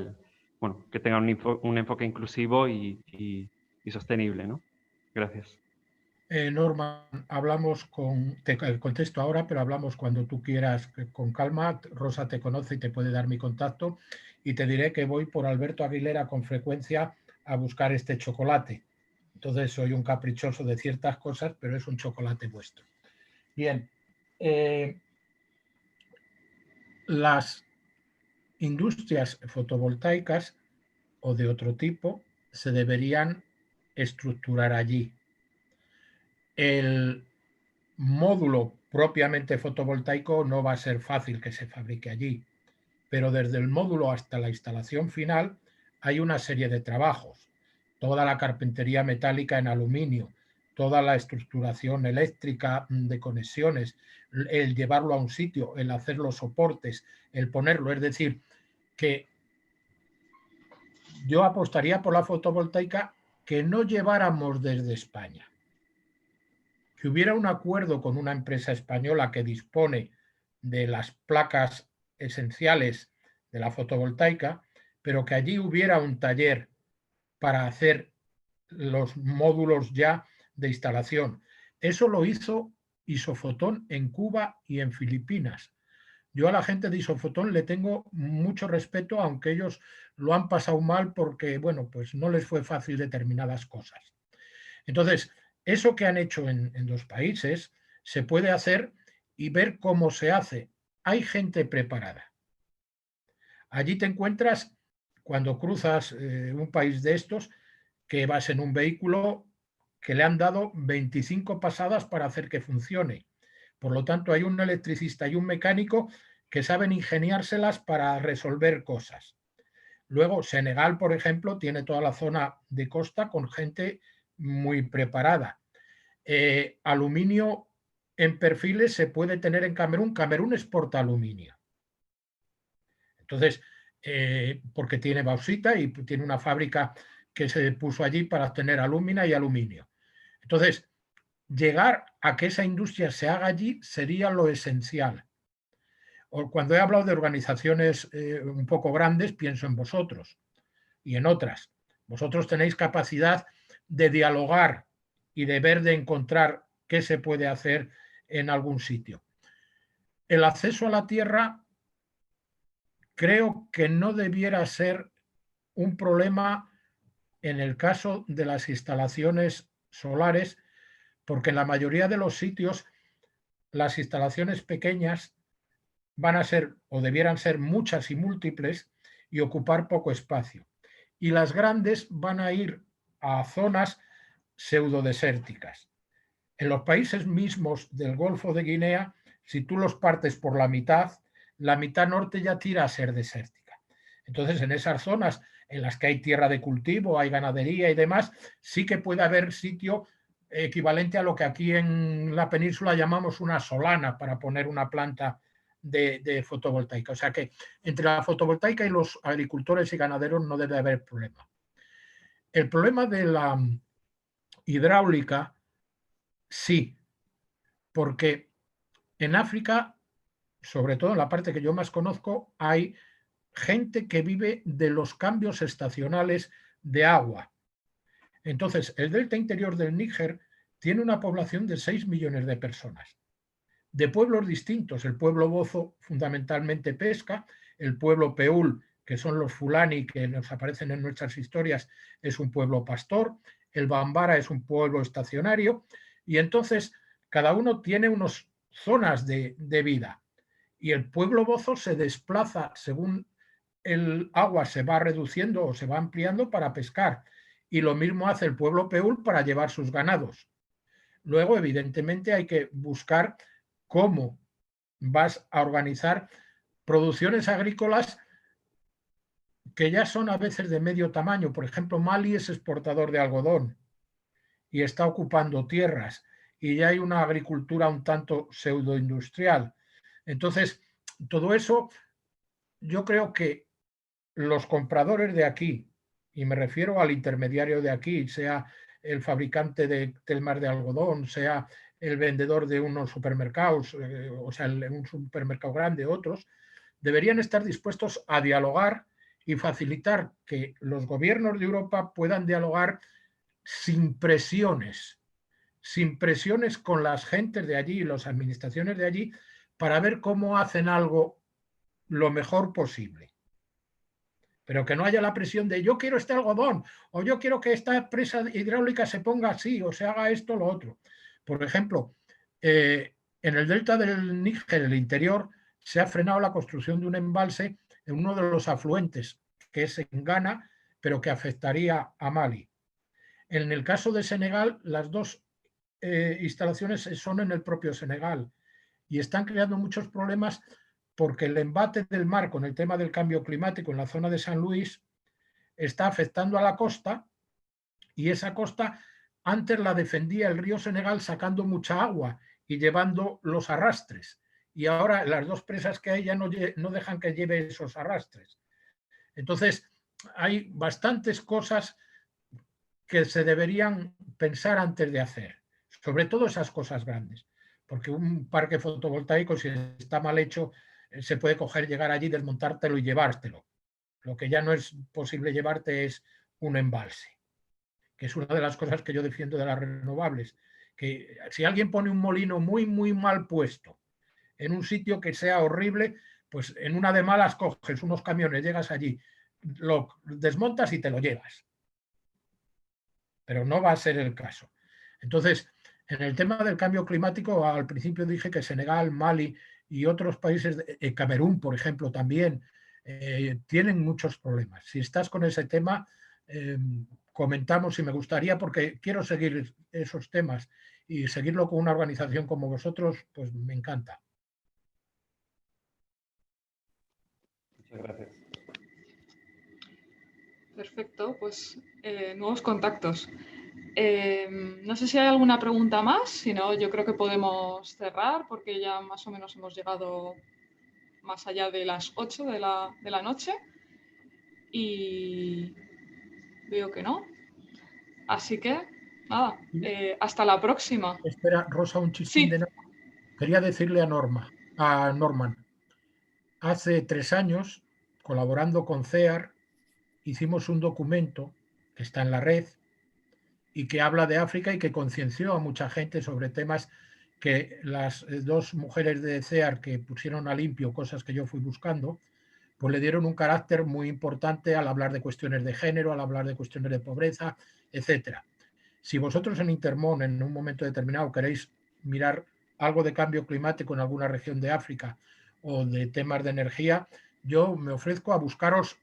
que tengan un enfoque inclusivo y sostenible, ¿no? Gracias. Norman, hablamos te contesto ahora, pero hablamos cuando tú quieras con calma. Rosa te conoce y te puede dar mi contacto y te diré que voy por Alberto Aguilera con frecuencia a buscar este chocolate. Entonces soy un caprichoso de ciertas cosas, pero es un chocolate vuestro. Bien, las industrias fotovoltaicas o de otro tipo se deberían estructurar allí. El módulo propiamente fotovoltaico no va a ser fácil que se fabrique allí, pero desde el módulo hasta la instalación final hay una serie de trabajos. Toda la carpintería metálica en aluminio, toda la estructuración eléctrica de conexiones, el llevarlo a un sitio, el hacer los soportes, el ponerlo. Es decir, que yo apostaría por la fotovoltaica que no lleváramos desde España. Que hubiera un acuerdo con una empresa española que dispone de las placas esenciales de la fotovoltaica, pero que allí hubiera un taller para hacer los módulos ya de instalación. Eso lo hizo Isofotón en Cuba y en Filipinas. Yo a la gente de Isofotón le tengo mucho respeto, aunque ellos lo han pasado mal porque, bueno, pues no les fue fácil determinadas cosas. Entonces, eso que han hecho en 2 países se puede hacer y ver cómo se hace. Hay gente preparada. Allí te encuentras, cuando cruzas un país de estos, que vas en un vehículo que le han dado 25 pasadas para hacer que funcione. Por lo tanto, hay un electricista y un mecánico que saben ingeniárselas para resolver cosas. Luego, Senegal, por ejemplo, tiene toda la zona de costa con gente muy preparada. Aluminio en perfiles se puede tener en Camerún. Camerún exporta aluminio. Entonces, porque tiene bauxita y tiene una fábrica que se puso allí para obtener alúmina y aluminio. Entonces, llegar a que esa industria se haga allí sería lo esencial. Cuando he hablado de organizaciones un poco grandes, pienso en vosotros y en otras. Vosotros tenéis capacidad de dialogar y de ver, de encontrar qué se puede hacer en algún sitio. El acceso a la tierra creo que no debiera ser un problema en el caso de las instalaciones solares, porque en la mayoría de los sitios las instalaciones pequeñas van a ser o debieran ser muchas y múltiples y ocupar poco espacio. Y las grandes van a ir a zonas pseudodesérticas. En los países mismos del Golfo de Guinea, si tú los partes por la mitad norte ya tira a ser desértica. Entonces, en esas zonas en las que hay tierra de cultivo, hay ganadería y demás, sí que puede haber sitio equivalente a lo que aquí en la península llamamos una solana, para poner una planta de fotovoltaica. O sea que entre la fotovoltaica y los agricultores y ganaderos no debe haber problema. El problema de la hidráulica, sí, porque en África, sobre todo en la parte que yo más conozco, hay gente que vive de los cambios estacionales de agua. Entonces, el delta interior del Níger tiene una población de 6 millones de personas, de pueblos distintos. El pueblo Bozo fundamentalmente pesca, el pueblo Peul, que son los Fulani que nos aparecen en nuestras historias, es un pueblo pastor, el Bambara es un pueblo estacionario, y entonces cada uno tiene unas zonas de vida. Y el pueblo Bozo se desplaza según el agua se va reduciendo o se va ampliando para pescar. Y lo mismo hace el pueblo Peul para llevar sus ganados. Luego, evidentemente, hay que buscar cómo vas a organizar producciones agrícolas que ya son a veces de medio tamaño. Por ejemplo, Mali es exportador de algodón y está ocupando tierras y ya hay una agricultura un tanto pseudoindustrial. Entonces, todo eso, yo creo que los compradores de aquí, y me refiero al intermediario de aquí, sea el fabricante de telmas de algodón, sea el vendedor de unos supermercados, o sea, un supermercado grande, otros, deberían estar dispuestos a dialogar y facilitar que los gobiernos de Europa puedan dialogar sin presiones con las gentes de allí y las administraciones de allí para ver cómo hacen algo lo mejor posible. Pero que no haya la presión de yo quiero este algodón o yo quiero que esta presa hidráulica se ponga así o se haga esto o lo otro. Por ejemplo, en el delta del Níger, el interior, se ha frenado la construcción de un embalse en uno de los afluentes, que es en Ghana, pero que afectaría a Mali. En el caso de Senegal, las dos instalaciones son en el propio Senegal y están creando muchos problemas porque el embate del mar con el tema del cambio climático en la zona de San Luis está afectando a la costa, y esa costa antes la defendía el río Senegal sacando mucha agua y llevando los arrastres, y ahora las dos presas que hay ya no dejan que lleve esos arrastres. Entonces, hay bastantes cosas que se deberían pensar antes de hacer, sobre todo esas cosas grandes, porque un parque fotovoltaico, si está mal hecho, se puede coger, llegar allí, desmontártelo y llevártelo. Lo que ya no es posible llevarte es un embalse, que es una de las cosas que yo defiendo de las renovables, que si alguien pone un molino muy, muy mal puesto en un sitio que sea horrible, pues en una de malas coges unos camiones, llegas allí, lo desmontas y te lo llevas. Pero no va a ser el caso. Entonces, en el tema del cambio climático, al principio dije que Senegal, Mali y otros países, Camerún, por ejemplo, también tienen muchos problemas. Si estás con ese tema, comentamos, y me gustaría, porque quiero seguir esos temas y seguirlo con una organización como vosotros, pues me encanta. Muchas gracias. Perfecto, pues nuevos contactos. No sé si hay alguna pregunta más, si no, yo creo que podemos cerrar porque ya más o menos hemos llegado más allá de las 8 de la noche y veo que no. Así que, nada, hasta la próxima. Espera, Rosa, un chistín Sí. de nada. Quería decirle a Norman, hace 3 años, colaborando con CEAR, hicimos un documento que está en la red y que habla de África y que concienció a mucha gente sobre temas que las dos mujeres de CEAR que pusieron a limpio cosas que yo fui buscando, pues le dieron un carácter muy importante al hablar de cuestiones de género, al hablar de cuestiones de pobreza, etcétera. Si vosotros en Intermón en un momento determinado queréis mirar algo de cambio climático en alguna región de África o de temas de energía, yo me ofrezco a buscaros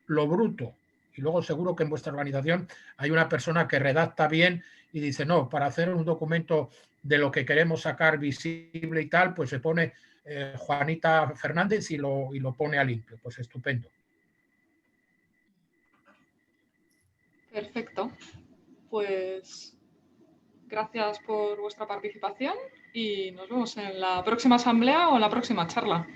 lo bruto. Y luego seguro que en vuestra organización hay una persona que redacta bien y dice, no, para hacer un documento de lo que queremos sacar visible y tal, pues se pone Juanita Fernández y lo pone a limpio. Pues estupendo. Perfecto. Pues gracias por vuestra participación y nos vemos en la próxima asamblea o en la próxima charla.